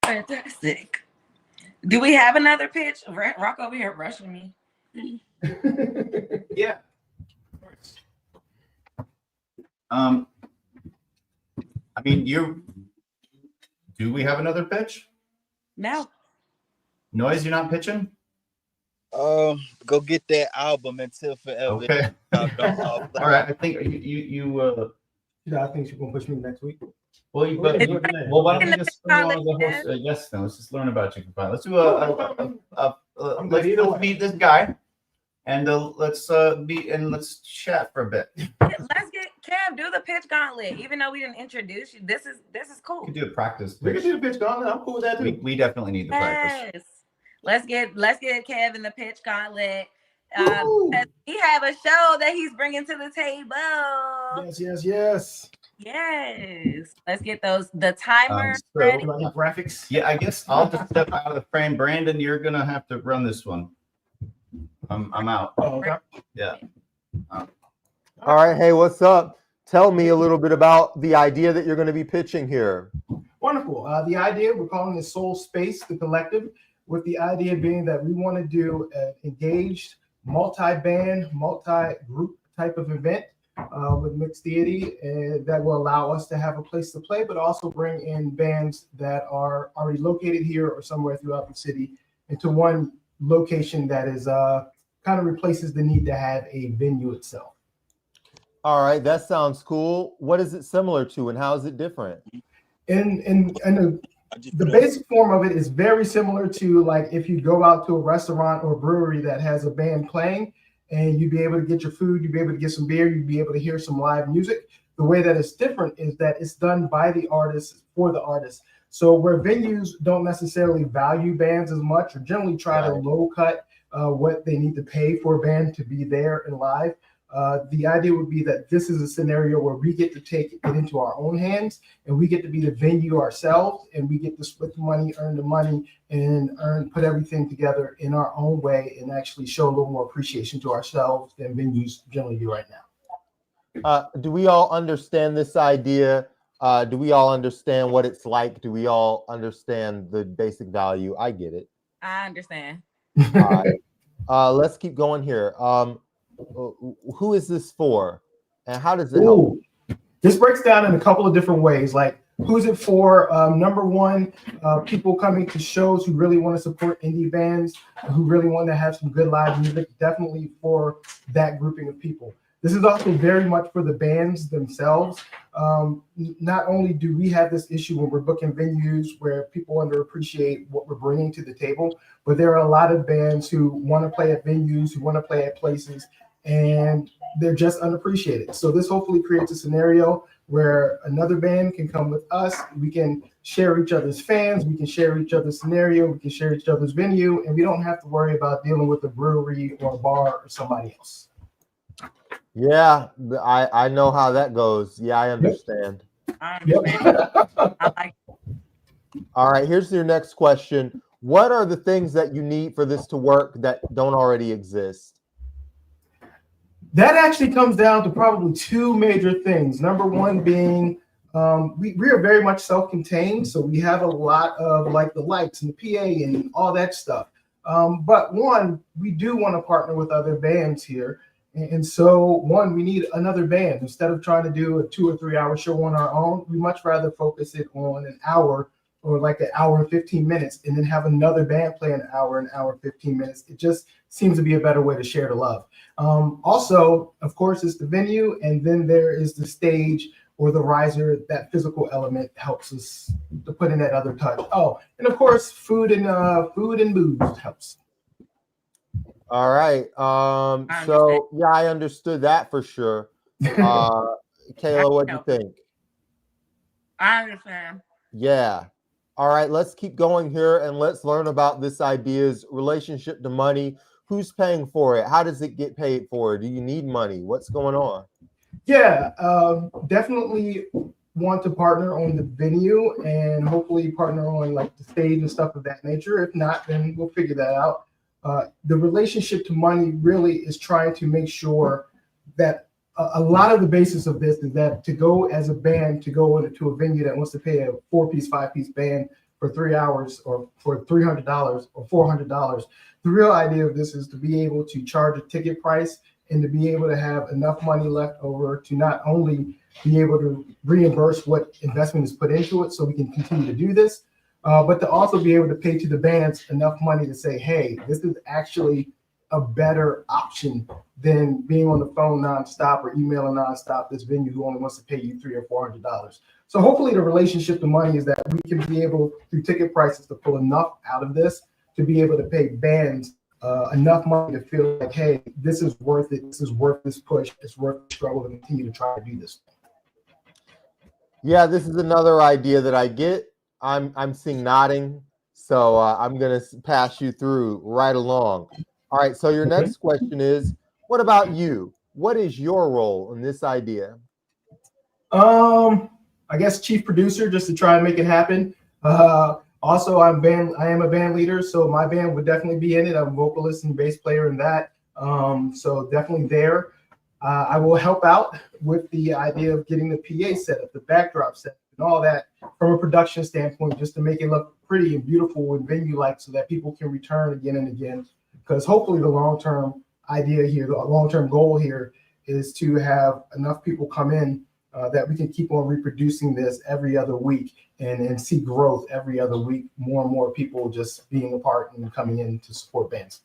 Fantastic. Do we have another pitch? Rock over here rushing me. Yeah. I mean, do we have another pitch? No. Noise, you're not pitching? Go get that album Until Forever. Okay. All right. I think you I think she's gonna push me next week. well, why don't we just bring on the host? Yes, no, let's just learn about you. Let's do let's meet this guy, and let's chat for a bit. Let's get Cam, do the pitch gauntlet. Even though we didn't introduce you, this is cool. We can do a practice. We can do the pitch gauntlet. I'm cool with that too. We definitely need the practice. Yes. Let's get Kevin the pitch gauntlet. He have a show that he's bringing to the table. Yes. Yes. Let's get the timer ready. Graphics. Yeah, I guess I'll just step out of the frame. Brandon, you're gonna have to run this one. I'm out. Oh, okay. Yeah. All right, hey, what's up? Tell me a little bit about the idea that you're going to be pitching here. Wonderful. The idea, we're calling it Soul Space, the collective, with the idea being that we want to do an engaged, multi-band, multi-group type of event with Mixdeity, and that will allow us to have a place to play, but also bring in bands that are already located here or somewhere throughout the city into one location that is kind of replaces the need to have a venue itself. All right, that sounds cool. What is it similar to, and how is it different? The basic form of it is very similar to like if you go out to a restaurant or brewery that has a band playing, and you'd be able to get your food, you'd be able to get some beer, you'd be able to hear some live music. The way that it's different is that it's done by the artist for the artist. So where venues don't necessarily value bands as much or generally try to low cut what they need to pay for a band to be there and live, the idea would be that this is a scenario where we get to take it into our own hands and we get to be the venue ourselves, and we get to split the money, earn the money, and put everything together in our own way and actually show a little more appreciation to ourselves than venues generally do right now. Do we all understand this idea? Do we all understand what it's like? Do we all understand the basic value? I get it. I understand. All right. Let's keep going here. Who is this for, and how does it help? This breaks down in a couple of different ways. Like, who's it for? Number one, people coming to shows who really want to support indie bands, who really want to have some good live music. Definitely for that grouping of people. This is also very much for the bands themselves. Not only do we have this issue when we're booking venues where people underappreciate what we're bringing to the table, but there are a lot of bands who want to play at venues, who want to play at places, and they're just unappreciated. So this hopefully creates a scenario where another band can come with us. We can share each other's fans. We can share each other's scenario. We can share each other's venue, and we don't have to worry about dealing with a brewery or a bar or somebody else. Yeah, I know how that goes. Yeah, I understand. I understand. I like it. All right, here's your next question. What are the things that you need for this to work that don't already exist? That actually comes down to probably two major things. Number one being we are very much self-contained, so we have a lot of like the lights and the PA and all that stuff. But one, we do want to partner with other bands here. And so one, we need another band. Instead of trying to do a 2 or 3 hour show on our own, we much rather focus it on an hour or like an hour and 15 minutes and then have another band play an hour and 15 minutes. It just seems to be a better way to share the love. Also, of course, it's the venue, and then there is the stage or the riser. That physical element helps us to put in that other touch. Oh, and of course, food and booze helps. All right. So yeah, I understood that for sure. Kayla, what do you think? I understand. Yeah. All right, let's keep going here and let's learn about this idea's relationship to money. Who's paying for it? How does it get paid for? Do you need money? What's going on? Yeah, definitely want to partner on the venue and hopefully partner on like the stage and stuff of that nature. If not, then we'll figure that out. The relationship to money really is trying to make sure that a lot of the basis of this is that to go as a band, to go into a venue that wants to pay a 4-piece, 5-piece band for 3 hours or for $300 or $400. The real idea of this is to be able to charge a ticket price and to be able to have enough money left over to not only be able to reimburse what investment is put into it so we can continue to do this, but to also be able to pay to the bands enough money to say, hey, this is actually a better option than being on the phone nonstop or emailing nonstop this venue who only wants to pay you $300 or $400. So hopefully the relationship to money is that we can be able through ticket prices to pull enough out of this to be able to pay bands enough money to feel like, hey, this is worth it. This is worth this push. It's worth the struggle to continue to try to do this. Yeah, this is another idea that I get. I'm seeing nodding, so I'm gonna pass you through right along. All right, so your next question is, what about you? What is your role in this idea? I guess chief producer, just to try and make it happen. Also, I am a band leader, so my band would definitely be in it. I'm a vocalist and bass player in that. So definitely there. I will help out with the idea of getting the PA set up, the backdrop set, and all that from a production standpoint, just to make it look pretty and beautiful and venue-like so that people can return again and again. Because hopefully the long-term idea here, the long-term goal here is to have enough people come in that we can keep on reproducing this every other week and see growth every other week, more and more people just being a part and coming in to support bands.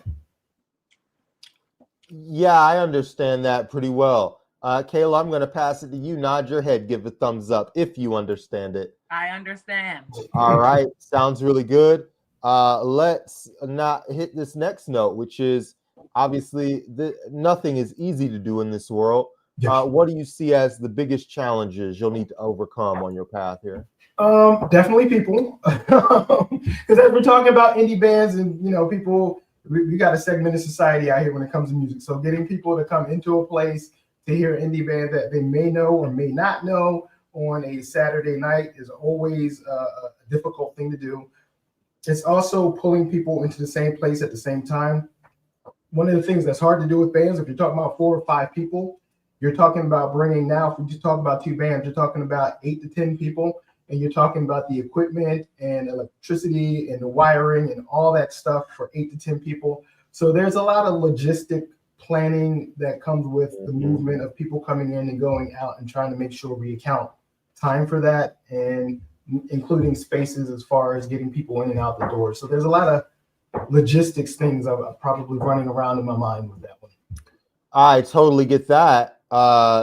Yeah, I understand that pretty well. Kayla, I'm going to pass it to you. Nod your head, give a thumbs up if you understand it. I understand. All right, sounds really good. Let's not hit this next note, which is obviously nothing is easy to do in this world. What do you see as the biggest challenges you'll need to overcome on your path here? Definitely people, because as we're talking about indie bands and people, we got a segmented society out here when it comes to music. So getting people to come into a place to hear an indie band that they may know or may not know on a Saturday night is always a difficult thing to do. It's also pulling people into the same place at the same time. One of the things that's hard to do with bands, if you're talking about 4 or 5 people, you're talking about bringing now, if we just talk about 2 bands, you're talking about 8 to 10 people, and you're talking about the equipment and electricity and the wiring and all that stuff for 8 to 10 people. So there's a lot of logistic planning that comes with the movement of people coming in and going out and trying to make sure we account time for that, and including spaces as far as getting people in and out the door. So there's a lot of logistics things I'm probably running around in my mind with that one. I totally get that.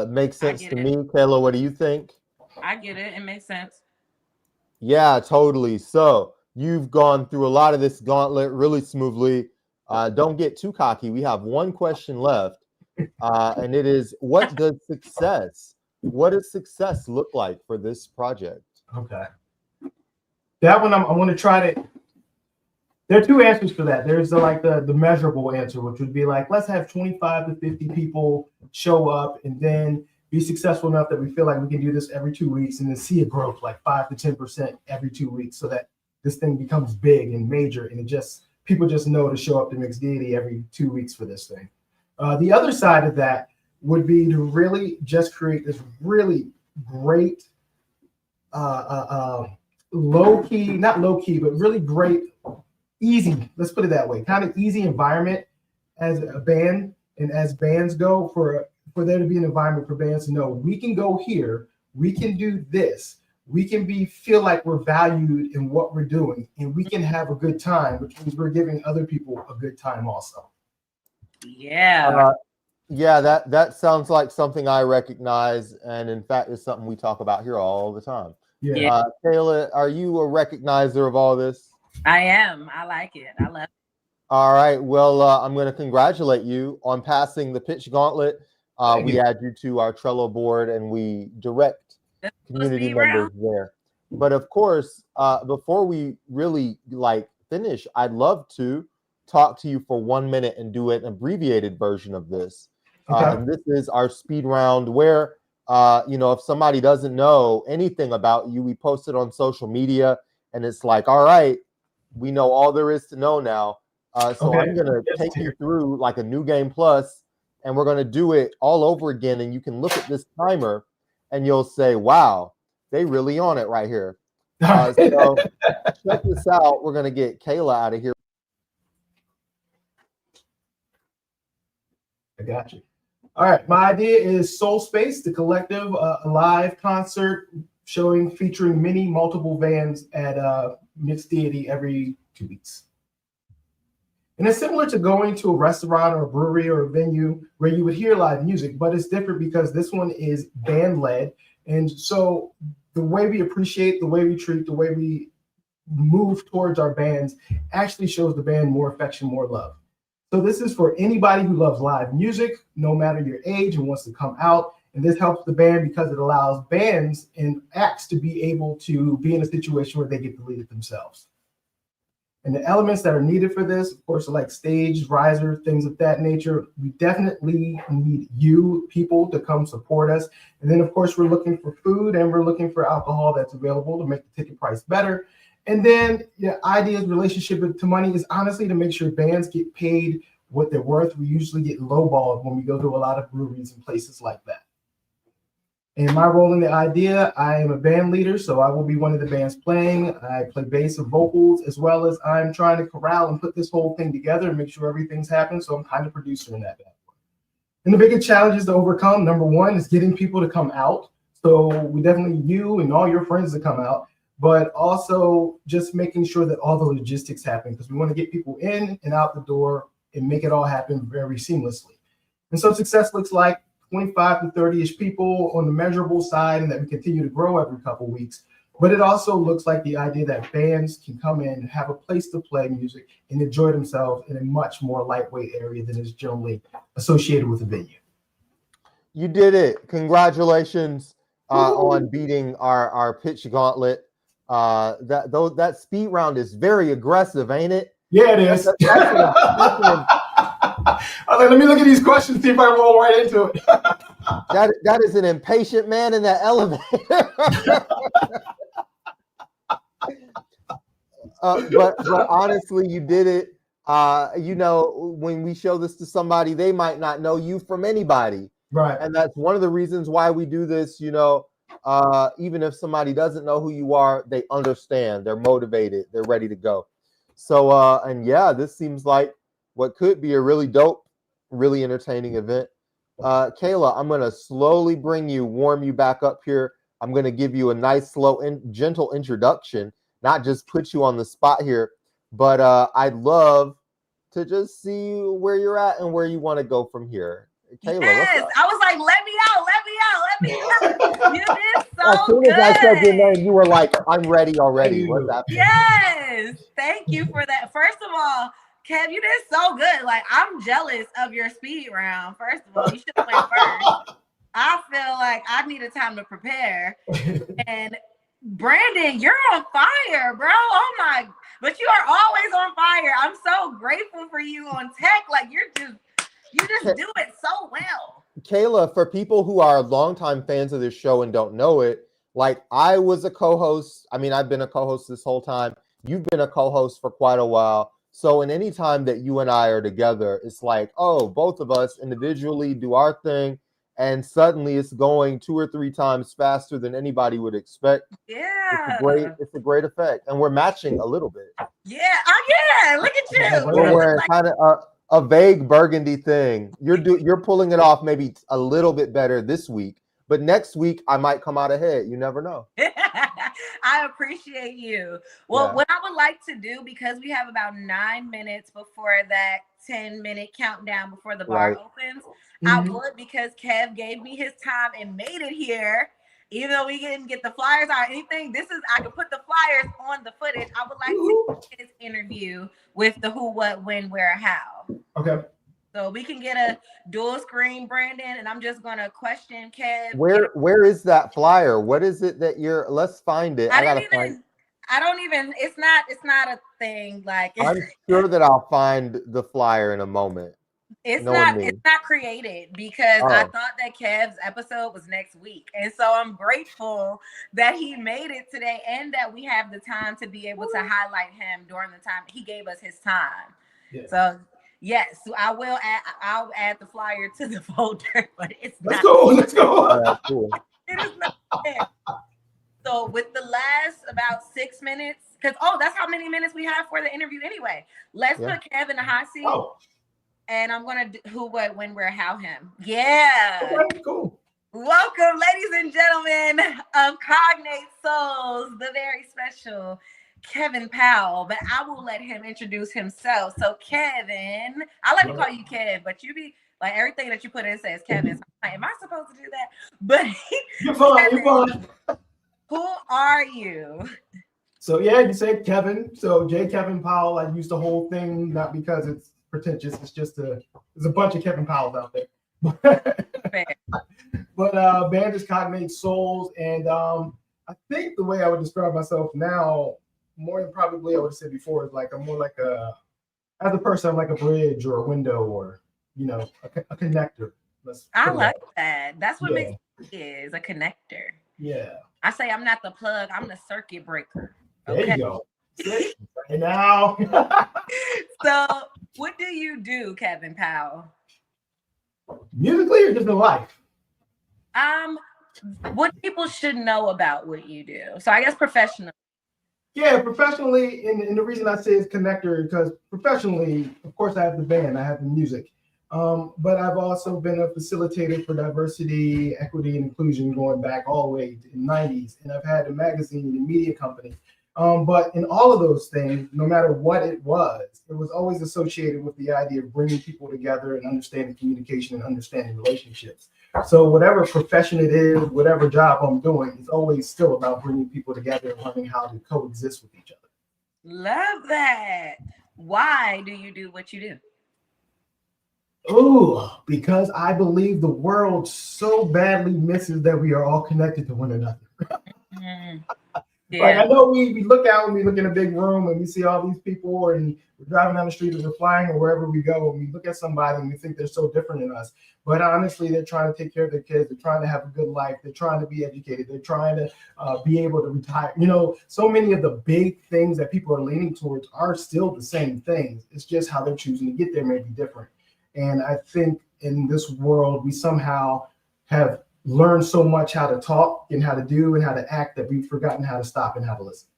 Makes sense to me. Kayla, what do you think? I get it. It makes sense. Yeah, totally. So you've gone through a lot of this gauntlet really smoothly. Don't get too cocky. We have one question left, and it is, what does success look like for this project? Okay. That one, I want to try to. There are 2 answers for that. There's the measurable answer, which would be like, let's have 25 to 50 people show up and then be successful enough that we feel like we can do this every 2 weeks and then see a growth like 5 to 10% every 2 weeks, so that this thing becomes big and major, and people just know to show up to Mixdeity every 2 weeks for this thing. The other side of that would be to really just create this really great not low key, but really great, easy, let's put it that way, kind of easy environment as a band and as bands go, for there to be an environment for bands to know we can go here, we can do this, we can feel like we're valued in what we're doing, and we can have a good time, which means we're giving other people a good time also. Yeah. Yeah, that sounds like something I recognize, and in fact, it's something we talk about here all the time. Yeah. Kayla, are you a recognizer of all this? I am. I like it. I love it. All right. Well, I'm going to congratulate you on passing the pitch gauntlet. We add you to our Trello board, and we direct community members there. But of course, before we really finish, I'd love to talk to you for 1 minute and do an abbreviated version of this. And this is our speed round where, if somebody doesn't know anything about you, we post it on social media, and it's like, all right, we know all there is to know now. So I'm going to take you through like a new game plus, and we're going to do it all over again. And you can look at this timer and you'll say, wow, they really on it right here. So check this out. We're going to get Kayla out of here. I got you. All right. My idea is Soul Space, the collective, a live concert featuring multiple bands at Mixdeity every 2 weeks. And it's similar to going to a restaurant or a brewery or a venue where you would hear live music, but it's different because this one is band-led. And so the way we appreciate, the way we treat, the way we move towards our bands actually shows the band more affection, more love. So this is for anybody who loves live music, no matter your age, and wants to come out. And this helps the band because it allows bands and acts to be able to be in a situation where they get to lead it themselves. And the elements that are needed for this, of course, are like stage, riser, things of that nature. We definitely need you people to come support us. And then, of course, we're looking for food and we're looking for alcohol that's available to make the ticket price better. And then ideas, relationship to money is honestly to make sure bands get paid what they're worth. We usually get lowballed when we go to a lot of breweries and places like that. And my role in the idea, I am a band leader, so I will be one of the bands playing. I play bass and vocals, as well as I'm trying to corral and put this whole thing together and make sure everything's happening. So I'm kind of producer in that band. And the biggest challenges to overcome, number one, is getting people to come out. So we definitely need you and all your friends to come out, but also just making sure that all the logistics happen, because we want to get people in and out the door and make it all happen very seamlessly. And so success looks like 25 to 30-ish people on the measurable side, and that we continue to grow every couple weeks. But it also looks like the idea that bands can come in and have a place to play music and enjoy themselves in a much more lightweight area than is generally associated with a venue. You did it. Congratulations on beating our pitch gauntlet. That speed round is very aggressive, ain't it? Yeah, it is. I was like, let me look at these questions, see if I roll right into it. That is an impatient man in that elevator. but honestly, you did it. When we show this to somebody, they might not know you from anybody. Right. And that's one of the reasons why we do this. Even if somebody doesn't know who you are, they understand, they're motivated, they're ready to go. So, this seems like what could be a really dope, really entertaining event. Kayla, I'm going to slowly warm you back up here. I'm going to give you a nice, slow, and gentle introduction, not just put you on the spot here, but I'd love to just see where you're at and where you want to go from here. Kayla, yes, I was like, let me out. You did so as soon good. as I said your name, you were like, I'm ready already. What's happening? Yes, thank you for that. First of all, Kev, you did so good. Like, I'm jealous of your speed round. First of all, you should have went first. I feel like I needed time to prepare. And Brandon, you're on fire, bro. Oh my! But you are always on fire. I'm so grateful for you on tech. Like, you just do it so well. Kayla, for people who are longtime fans of this show and don't know it, like I was a co-host. I mean, I've been a co-host this whole time, You've been a co-host for quite a while. So in any time that you and I are together, it's like, oh, both of us individually do our thing, and suddenly it's going 2 or 3 times faster than anybody would expect. Yeah. It's a great effect. And we're matching a little bit. Yeah. Oh yeah. Look at you. We're wearing kind of a vague burgundy thing. You're pulling it off maybe a little bit better this week, but next week I might come out ahead. You never know. I appreciate you. Well, Yeah. what I would like to do, because we have about 9 minutes before that 10-minute countdown before the bar Right. opens, Mhm. I would, because Kev gave me his time and made it here. Even though we didn't get the flyers or anything, I could put the flyers on the footage. I would like to get his interview with the who, what, when, where, how. Okay. So we can get a dual screen, Brandon, and I'm just gonna question Kev. Where is that flyer? What is it that let's find it. I don't even, it's not a thing. Like I'm sure that I'll find the flyer in a moment. it's knowing me. it's not created, because I thought that Kev's episode was next week. And so I'm grateful that he made it today and that we have the time to be able to highlight him during the time he gave us his time. Yeah. So yes, I'll add the flyer to the folder, but it's Let's go. Oh, that's cool. It is not there. So with the last about 6 minutes, because that's how many minutes we have for the interview anyway. Let's put Kev in the hot seat. And I'm gonna do who, what, when, where, how him. Yeah. Okay, cool. Welcome, ladies and gentlemen of Cognate Souls, the very special Kevin Powell. But I will let him introduce himself. So Kevin, I like to call you Kev, but you be like everything that you put in says Kevin. So I'm like, am I supposed to do that? But You're fine. You're fine. Who are you? So yeah, you said Kevin. So J. Kevin Powell. I use the whole thing not because it's pretentious. It's just there's a bunch of Kevin Powells out there. But band is Cognate Souls, and I think the way I would describe myself now, more than probably I would have said before, is like I'm more like as a person, I'm like a bridge or a window, or a connector. I like that. That's what makes me is a connector. Yeah. I say I'm not the plug, I'm the circuit breaker. There you go. And now. So what do you do, Kevin Powell? Musically or just in life? What people should know about what you do. So I guess professionally. Yeah, professionally, and the reason I say it's connector because professionally, of course, I have the band, I have the music. But I've also been a facilitator for diversity, equity, and inclusion going back all the way to the 90s. And I've had a magazine and media company. But in all of those things, no matter what it was always associated with the idea of bringing people together and understanding communication and understanding relationships. So whatever profession it is, whatever job I'm doing, it's always still about bringing people together and learning how to coexist with each other. Love that. Why do you do what you do? Oh, because I believe the world so badly misses that we are all connected to one another. Yeah. Like I know we look out and we look in a big room and we see all these people and we're driving down the street or we're flying or wherever we go and we look at somebody and we think they're so different than us. But honestly, they're trying to take care of their kids. They're trying to have a good life. They're trying to be educated. They're trying to be able to retire. So many of the big things that people are leaning towards are still the same things. It's just how they're choosing to get there may be different. And I think in this world, we somehow have learned so much how to talk and how to do and how to act that we've forgotten how to stop and how to listen.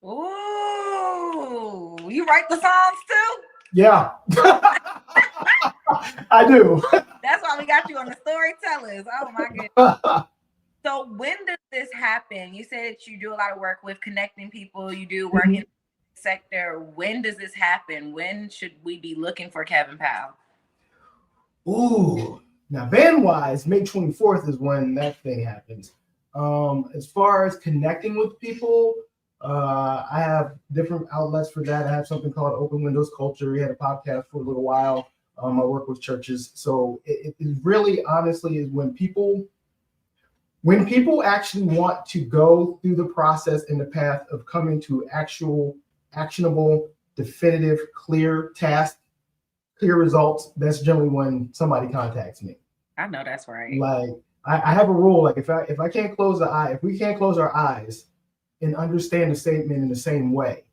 Ooh, you write the songs too? Yeah, I do. That's why we got you on the Storytellers. Oh my goodness. So when does this happen? You said that you do a lot of work with connecting people. You do work in the sector. When does this happen? When should we be looking for Kevin Powell? Ooh, now band-wise, May 24th is when that thing happens. As far as connecting with people, I have different outlets for that. I have something called Open Windows Culture. We had a podcast for a little while. I work with churches. So it really honestly is when people actually want to go through the process and the path of coming to actual, actionable, definitive, clear tasks, clear results, that's generally when somebody contacts me. I know that's right. Like I have a rule, like if I can't close the eye, if we can't close our eyes and understand the statement in the same way,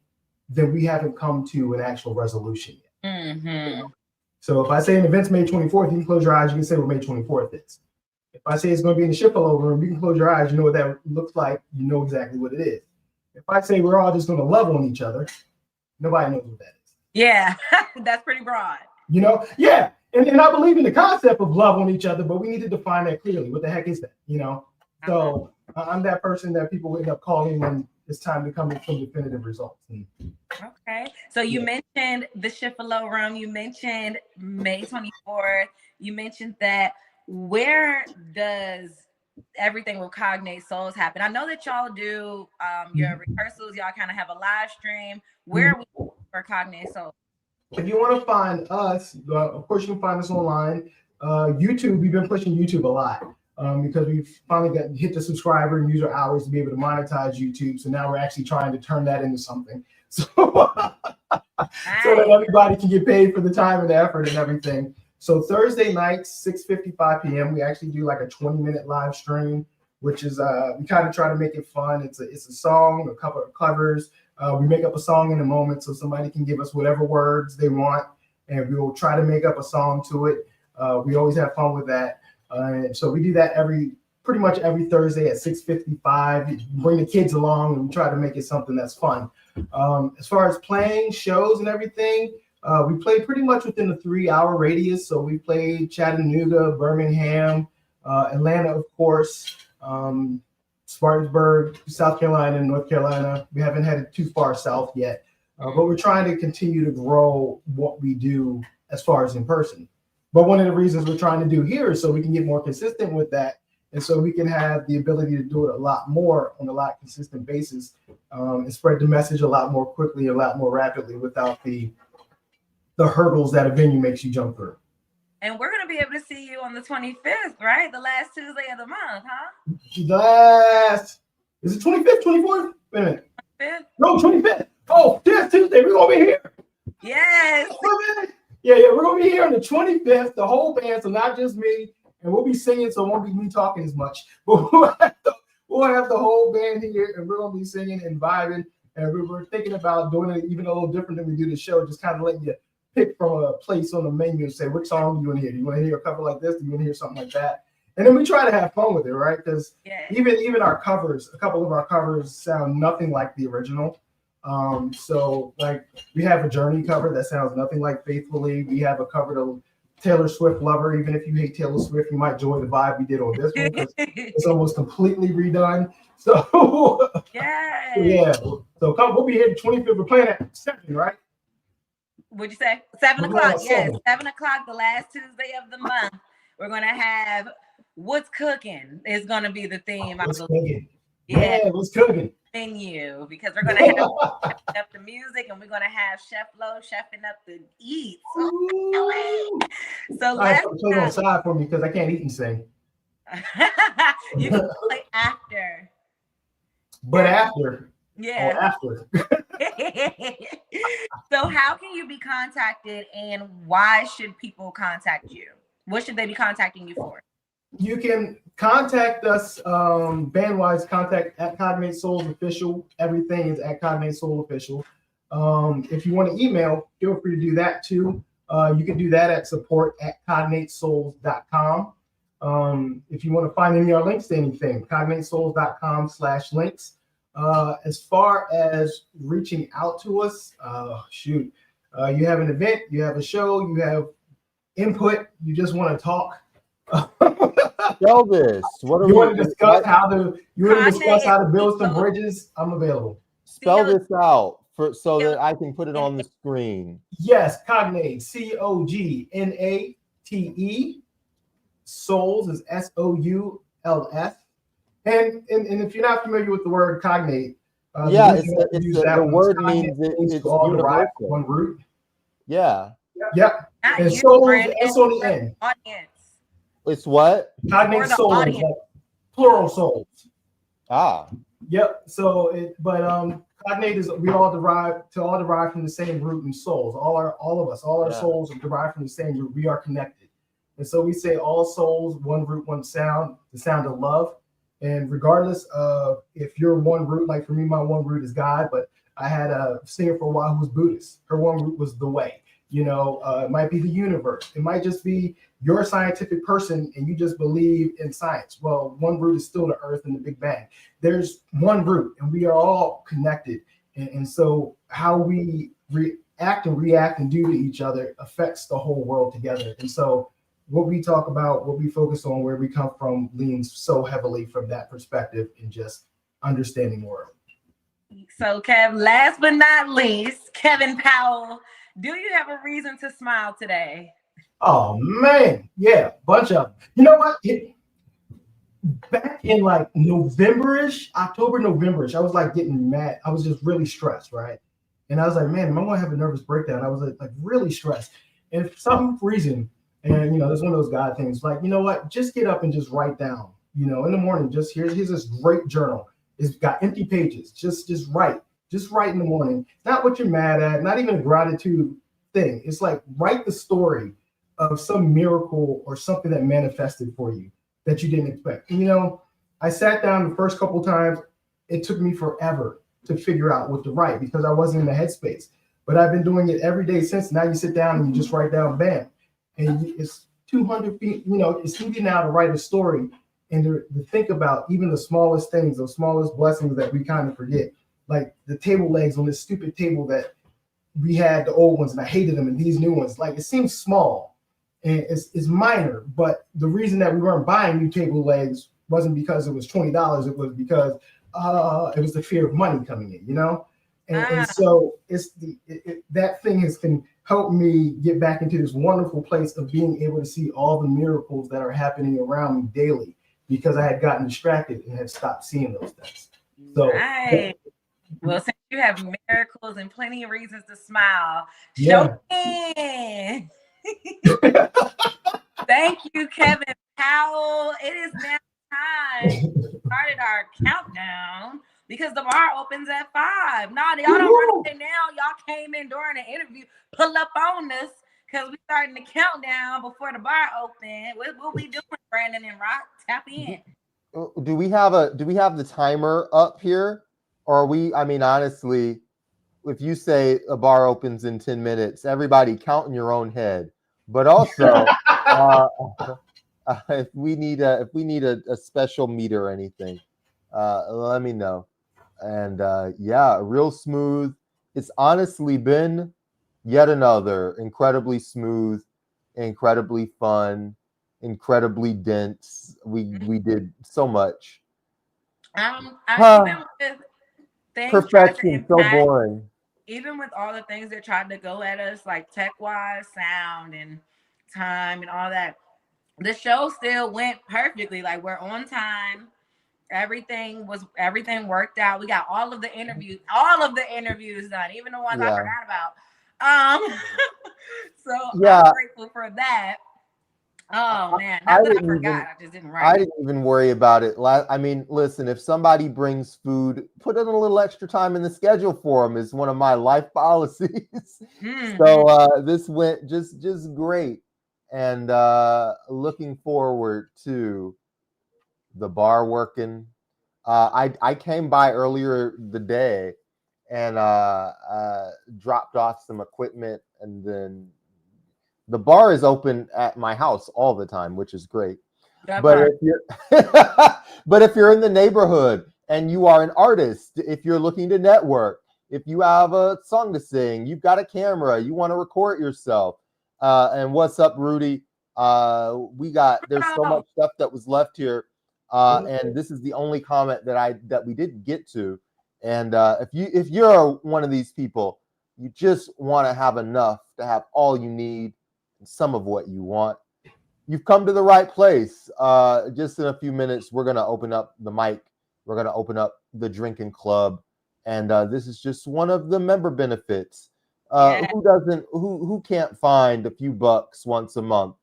then we haven't come to an actual resolution yet. Mm-hmm. So if I say an event's May 24th, you can close your eyes, you can say what May 24th is. If I say it's going to be in the Shipolo room, you can close your eyes, you know what that looks like, you know exactly what it is. If I say we're all just going to love on each other, nobody knows what that is. Yeah, that's pretty broad. You know, yeah. And I believe in the concept of love on each other, but we need to define that clearly. What the heck is that? You know? So I'm that person that people end up calling when it's time to come with some definitive results. Okay. So you mentioned the Shifalo room. You mentioned May 24th. You mentioned that. Where does everything with Cognate Souls happen? I know that y'all do your rehearsals. Y'all kind of have a live stream. Where are we for Cognate Souls? If you want to find us, of course you can find us online. YouTube, we've been pushing YouTube a lot because we've finally hit the subscriber and user hours to be able to monetize YouTube. So now we're actually trying to turn that into something. So, so that everybody can get paid for the time and the effort and everything. So Thursday nights, 6:55 p.m., we actually do like a 20-minute live stream, which is we kind of try to make it fun. It's a song, a couple of covers. We make up a song in a moment so somebody can give us whatever words they want, and we will try to make up a song to it. We always have fun with that. So we do that pretty much every Thursday at 6:55. Bring the kids along and we try to make it something that's fun. As far as playing shows and everything, we play pretty much within the 3-hour radius. So we played Chattanooga, Birmingham, Atlanta, of course, Spartanburg, South Carolina, and North Carolina. We haven't headed too far south yet, but we're trying to continue to grow what we do as far as in person. But one of the reasons we're trying to do here is so we can get more consistent with that, and so we can have the ability to do it a lot more on a lot consistent basis, and spread the message a lot more quickly, a lot more rapidly without the hurdles that a venue makes you jump through. And we're going to be able to see you on the 25th, right? The last Tuesday of the month, huh? Is it 25th, 24th? Wait a minute. 25th? No, 25th. Oh, this Tuesday, we're going to be here. Yes. Yeah, we're going to be here on the 25th, the whole band, so not just me. And we'll be singing, so it won't be me talking as much. But we'll have the whole band here, and we're going to be singing and vibing. And we're thinking about doing it even a little different than we do the show, just kind of letting you pick from a place on the menu and say, which song do you want to hear? Do you want to hear a cover like this? Do you want to hear something like that? And then we try to have fun with it, right? Because even our covers, a couple of our covers sound nothing like the original. So like we have a Journey cover that sounds nothing like Faithfully. We have a cover of Taylor Swift Lover. Even if you hate Taylor Swift, you might enjoy the vibe we did on this one because it's almost completely redone. So yeah. So we'll be here the 25th. We're playing at 7, right? Would you say 7 o'clock? Yes, 7 o'clock, the last Tuesday of the month. We're gonna have What's Cooking is gonna be the theme. What's cooking? Yeah, what's cooking? Menu, because we're gonna have up the music and we're gonna have Chef Lo chefing up the eats. So let's play on side for me because I can't eat and sing. You can play after. But after. Yeah. Oh, after. So how can you be contacted and why should people contact you? What should they be contacting you for? You can contact us band-wise, contact at Cognate Souls Official. Everything is at Cognate Soul Official. If you want to email, feel free to do that too. You can do that at support@cognateSouls.com. If you want to find any of our links to anything, cognateSouls.com/links. As far as reaching out to us, you have an event, you have a show, you have input, you just want to talk. Elvis, what are you want to discuss how to build some bridges? I'm available. Spell this out so that I can put it on the screen. Yes, Cognate, Cognate. Souls is SOULS. And if you're not familiar with the word cognate, the word means it's all derived universal. from one root. Yeah. Yep. And souls, S on the end. Audience. It's what? Cognate souls, like plural souls. Ah. Yep. So, cognate is we all derive from the same root in souls. All our souls are derived from the same root. We are connected, and so we say all souls, one root, one sound, the sound of love. And regardless of if you're one root, like for me, my one root is God, but I had a singer for a while who was Buddhist. Her one root was the way. It might be the universe. It might just be you're a scientific person and you just believe in science. Well, one root is still the earth and the Big Bang. There's one root and we are all connected. And so how we act and react and do to each other affects the whole world together. And so what we talk about, what we focus on, where we come from leans so heavily from that perspective and just understanding the world. So, Kev, last but not least, Kevin Powell, do you have a reason to smile today? Oh, man. Yeah, bunch of them. You know what? Back in like November-ish, October, November-ish, I was like getting mad. I was just really stressed, right? And I was like, man, am I going to have a nervous breakdown? I was like really stressed. And for some reason, and it's one of those God things, like, you know what? Just get up and just write down, in the morning, just here's this great journal. It's got empty pages. Just write. Just write in the morning. Not what you're mad at, not even a gratitude thing. It's like write the story of some miracle or something that manifested for you that you didn't expect. And, I sat down the first couple times. It took me forever to figure out what to write because I wasn't in the headspace. But I've been doing it every day since. Now you sit down and you just write down, bam. And it's 200 feet, it's easy now to write a story and to think about even the smallest things, those smallest blessings that we kind of forget. Like the table legs on this stupid table that we had, the old ones, and I hated them, and these new ones. Like, it seems small and it's minor, but the reason that we weren't buying new table legs wasn't because it was $20. It was because it was the fear of money coming in, And so it's that thing can help me get back into this wonderful place of being able to see all the miracles that are happening around me daily because I had gotten distracted and had stopped seeing those things. So, right. Well, since you have miracles and plenty of reasons to smile, yeah. show me. Thank you, Kevin Powell. It is now time. We started our countdown because the bar opens at 5. Nah, y'all don't run it now. Y'all came in during the interview. Pull up on us because we starting the countdown before the bar open. What we doing, Brandon and Rock? Tap in. Do we have the timer up here? Or are we, honestly, if you say a bar opens in 10 minutes, everybody count in your own head. But also, if we need a special meter or anything, let me know. And real smooth. It's honestly been yet another incredibly smooth, incredibly fun, incredibly dense. We did so much. Even with things Perfection, so boring. Even with all the things that tried to go at us, like tech-wise, sound and time and all that, the show still went perfectly. Like, we're on time. Everything worked out. We got all of the interviews done, even the ones I forgot about. So I'm grateful for that. Oh man, not that I forgot. I just didn't write. I didn't even worry about it. Listen, if somebody brings food, put in a little extra time in the schedule for them is one of my life policies. So this went just great, and looking forward to the bar working. I came by earlier the day and dropped off some equipment, and then the bar is open at my house all the time, which is great. But if you're in the neighborhood and you are an artist, if you're looking to network, if you have a song to sing, you've got a camera, you want to record yourself. And what's up, Rudy? There's so much stuff that was left here. And this is the only comment that we didn't get to. And if you're one of these people, you just want to have enough to have all you need, some of what you want, you've come to the right place. Just in a few minutes, we're going to open up the mic. We're going to open up the drinking club. And this is just one of the member benefits. Who can't find a few bucks once a month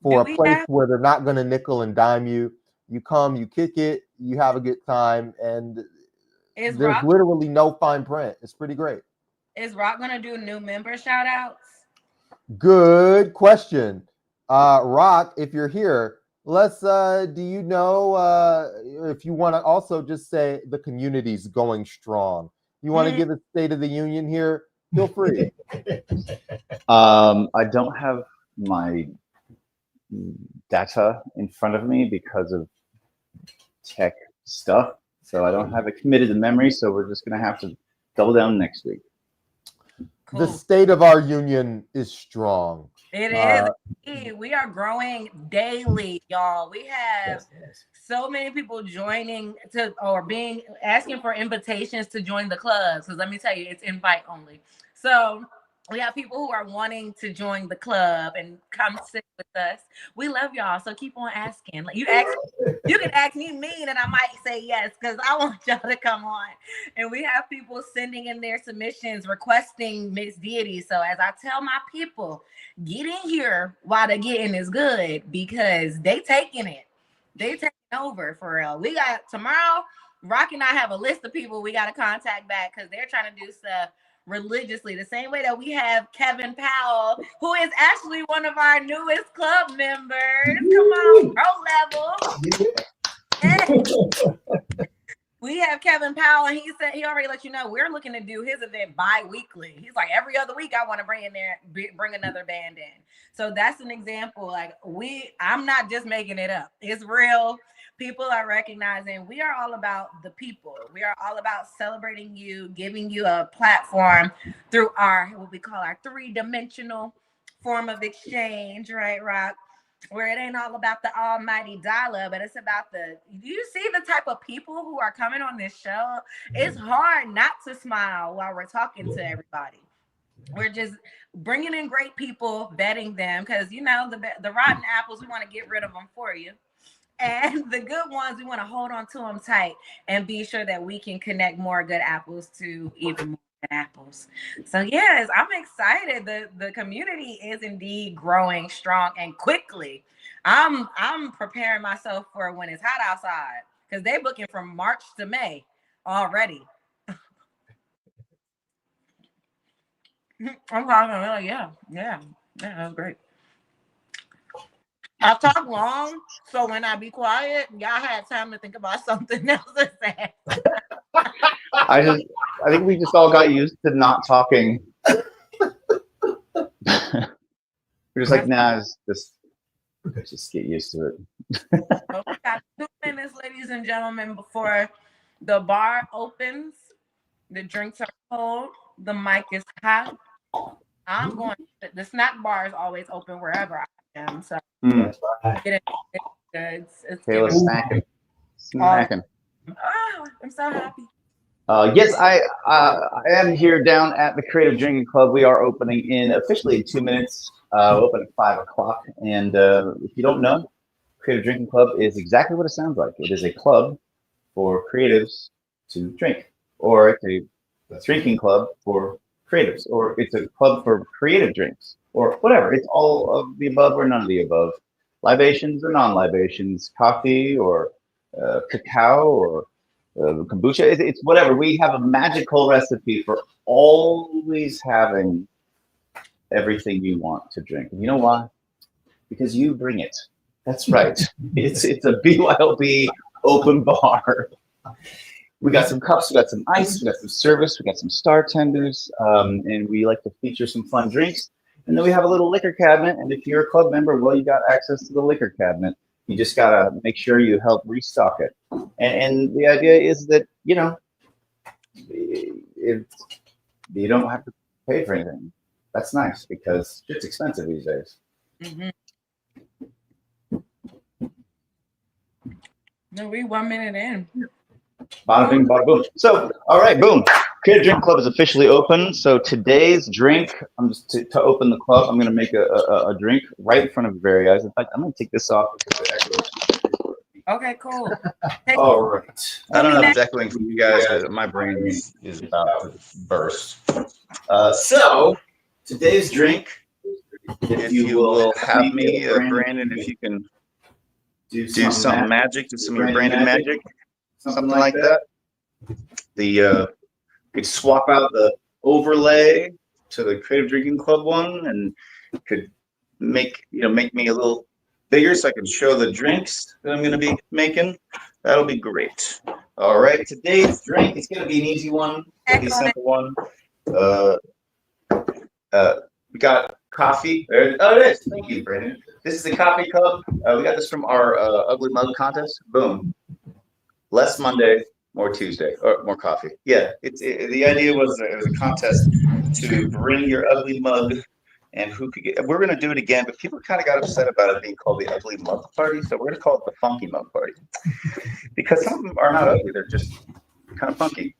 for a place where they're not going to nickel and dime you? You come, you kick it, you have a good time, and there's literally no fine print. It's pretty great. Is Rock going to do new member shout outs? Good question. Rock, if you're here, do you know if you want to also just say the community's going strong? You want to give a State of the Union here? Feel free. I don't have my data in front of me because of tech stuff, so I don't have it committed to memory. So we're just gonna have to double down next week. The state of our union is strong. It is. We are growing daily, y'all. We have so many people joining asking for invitations to join the clubs. Because let me tell you, it's invite only. So we have people who are wanting to join the club and come sit with us. We love y'all, so keep on asking. Like you can ask me mean, and I might say yes because I want y'all to come on. And we have people sending in their submissions requesting Mixdeity. So as I tell my people, get in here while the getting is good because they taking it. They taking over for real. We got tomorrow. Rocky and I have a list of people we got to contact back because they're trying to do stuff religiously, the same way that we have Kevin Powell, who is actually one of our newest club members. Come on, pro level. We have Kevin Powell, and he said he already let you know we're looking to do his event bi-weekly. He's like, every other week I want to bring another band in. So that's an example. Like I'm not just making it up. It's real. People are recognizing we are all about the people. We are all about celebrating you, giving you a platform through what we call our 3-dimensional form of exchange, right, Rock? Where it ain't all about the almighty dollar, but it's about you see the type of people who are coming on this show. It's hard not to smile while we're talking to everybody. We're just bringing in great people, vetting them, because, the rotten apples, we want to get rid of them for you. And the good ones, we want to hold on to them tight and be sure that we can connect more good apples to even more good apples. So yes, I'm excited. The community is indeed growing strong and quickly. I'm preparing myself for when it's hot outside because they're booking from March to May already. I'm talking, yeah, that was great. I talk long, so when I be quiet, y'all had time to think about something else to say. I think we just all got used to not talking. We're just like, nah, just get used to it. So we got 2 minutes, ladies and gentlemen, before the bar opens. The drinks are cold. The mic is hot. I'm going. The snack bar is always open wherever I am. So get it. It's Kayla's snacking. Oh, I'm so happy. Yes, I am here down at the Creative Drinking Club. We are opening officially in 2 minutes. Open at 5 o'clock. And if you don't know, Creative Drinking Club is exactly what it sounds like. It is a club for creatives to drink, or it's a drinking club for creatives, or it's a club for creative drinks, or whatever. It's all of the above or none of the above. Libations or non-libations, coffee or cacao or kombucha. It's whatever. We have a magical recipe for always having everything you want to drink. And you know why? Because you bring it. That's right. It's a BYOB open bar. We got some cups, we got some ice, we got some service, we got some star tenders, and we like to feature some fun drinks. And then we have a little liquor cabinet. And if you're a club member, well, you got access to the liquor cabinet. You just gotta make sure you help restock it. And the idea is that, if you don't have to pay for anything. That's nice because it's expensive these days. Mm-hmm. No, we 1 minute in. Bada bing, bada boom. So, all right, boom. Creative Drink Club is officially open. So today's drink, I'm just to open the club. I'm gonna make a drink right in front of your very eyes. In fact, I'm gonna take this off. Okay, cool. All right. I don't know if it's echoing for you guys, but my brain is about to burst. So today's drink, if you will have me, Brandon, if you can do some magic, do some of your Brandon magic. Something like that. You could swap out the overlay to the Creative Drinking Club one, and could make me a little bigger so I can show the drinks that I'm going to be making. That'll be great. All right, today's drink is going to be an easy one, pretty simple one. We got coffee. Oh, it is. Thank you, Brandon. This is the coffee cup. We got this from our Ugly Mug contest. Boom. Less Monday, more Tuesday, or more coffee. Yeah, the idea was it was a contest to bring your ugly mug, and who could get. We're going to do it again, but people kind of got upset about it being called the Ugly Mug Party, so we're going to call it the Funky Mug Party because some of them are not ugly; they're just kind of funky.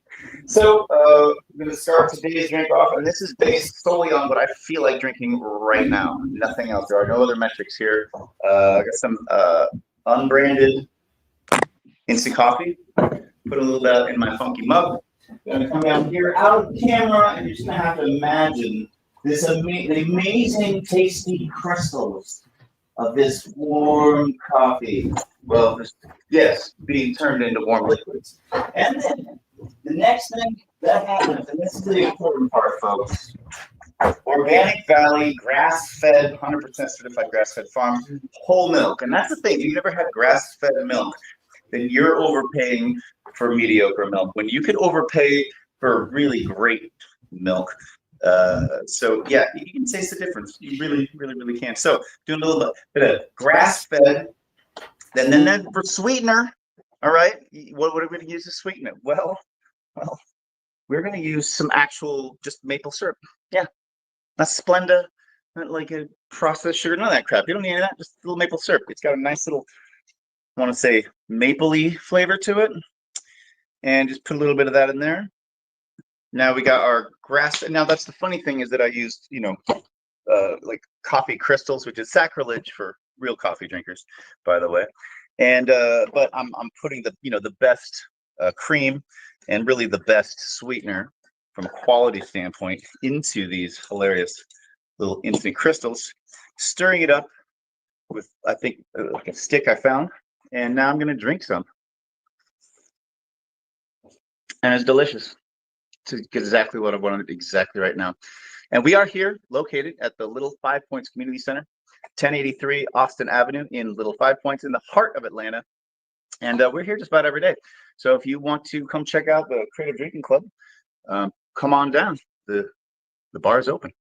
So I'm going to start today's drink off, and this is based solely on what I feel like drinking right now. Nothing else. There are no other metrics here. I got some unbranded instant coffee. Put a little bit in my funky mug. I'm going to come down here out of the camera, and you're just going to have to imagine this amazing, tasty crystals of this warm coffee. Well, yes, being turned into warm liquids. And then the next thing that happens, and this is the important part, folks. Organic Valley, grass-fed, 100% certified grass-fed farm, whole milk. And that's the thing. If you've never had grass-fed milk, then you're overpaying for mediocre milk when you could overpay for really great milk. So yeah, you can taste the difference. You really can. So doing a little bit of grass-fed. Then for sweetener, all right, what are we going to use to sweeten it? Well, we're going to use some actual just maple syrup. Yeah, not Splenda, not like a processed sugar, none of that crap. You don't need any of that. Just a little maple syrup. It's got a nice little, I want to say, mapley flavor to it. And just put a little bit of that in there. Now we got our grass. Now that's the funny thing is that I used, like coffee crystals, which is sacrilege for real coffee drinkers, by the way. And but I'm putting the best cream and really the best sweetener from a quality standpoint into these hilarious little instant crystals, stirring it up with, I think, like a stick I found. And now I'm going to drink some. And it's delicious. It's exactly what I wanted exactly right now. And we are here located at the Little Five Points Community Center, 1083 Austin Avenue in Little Five Points in the heart of Atlanta. And we're here just about every day. So if you want to come check out the Creative Drinking Club, come on down. The bar is open.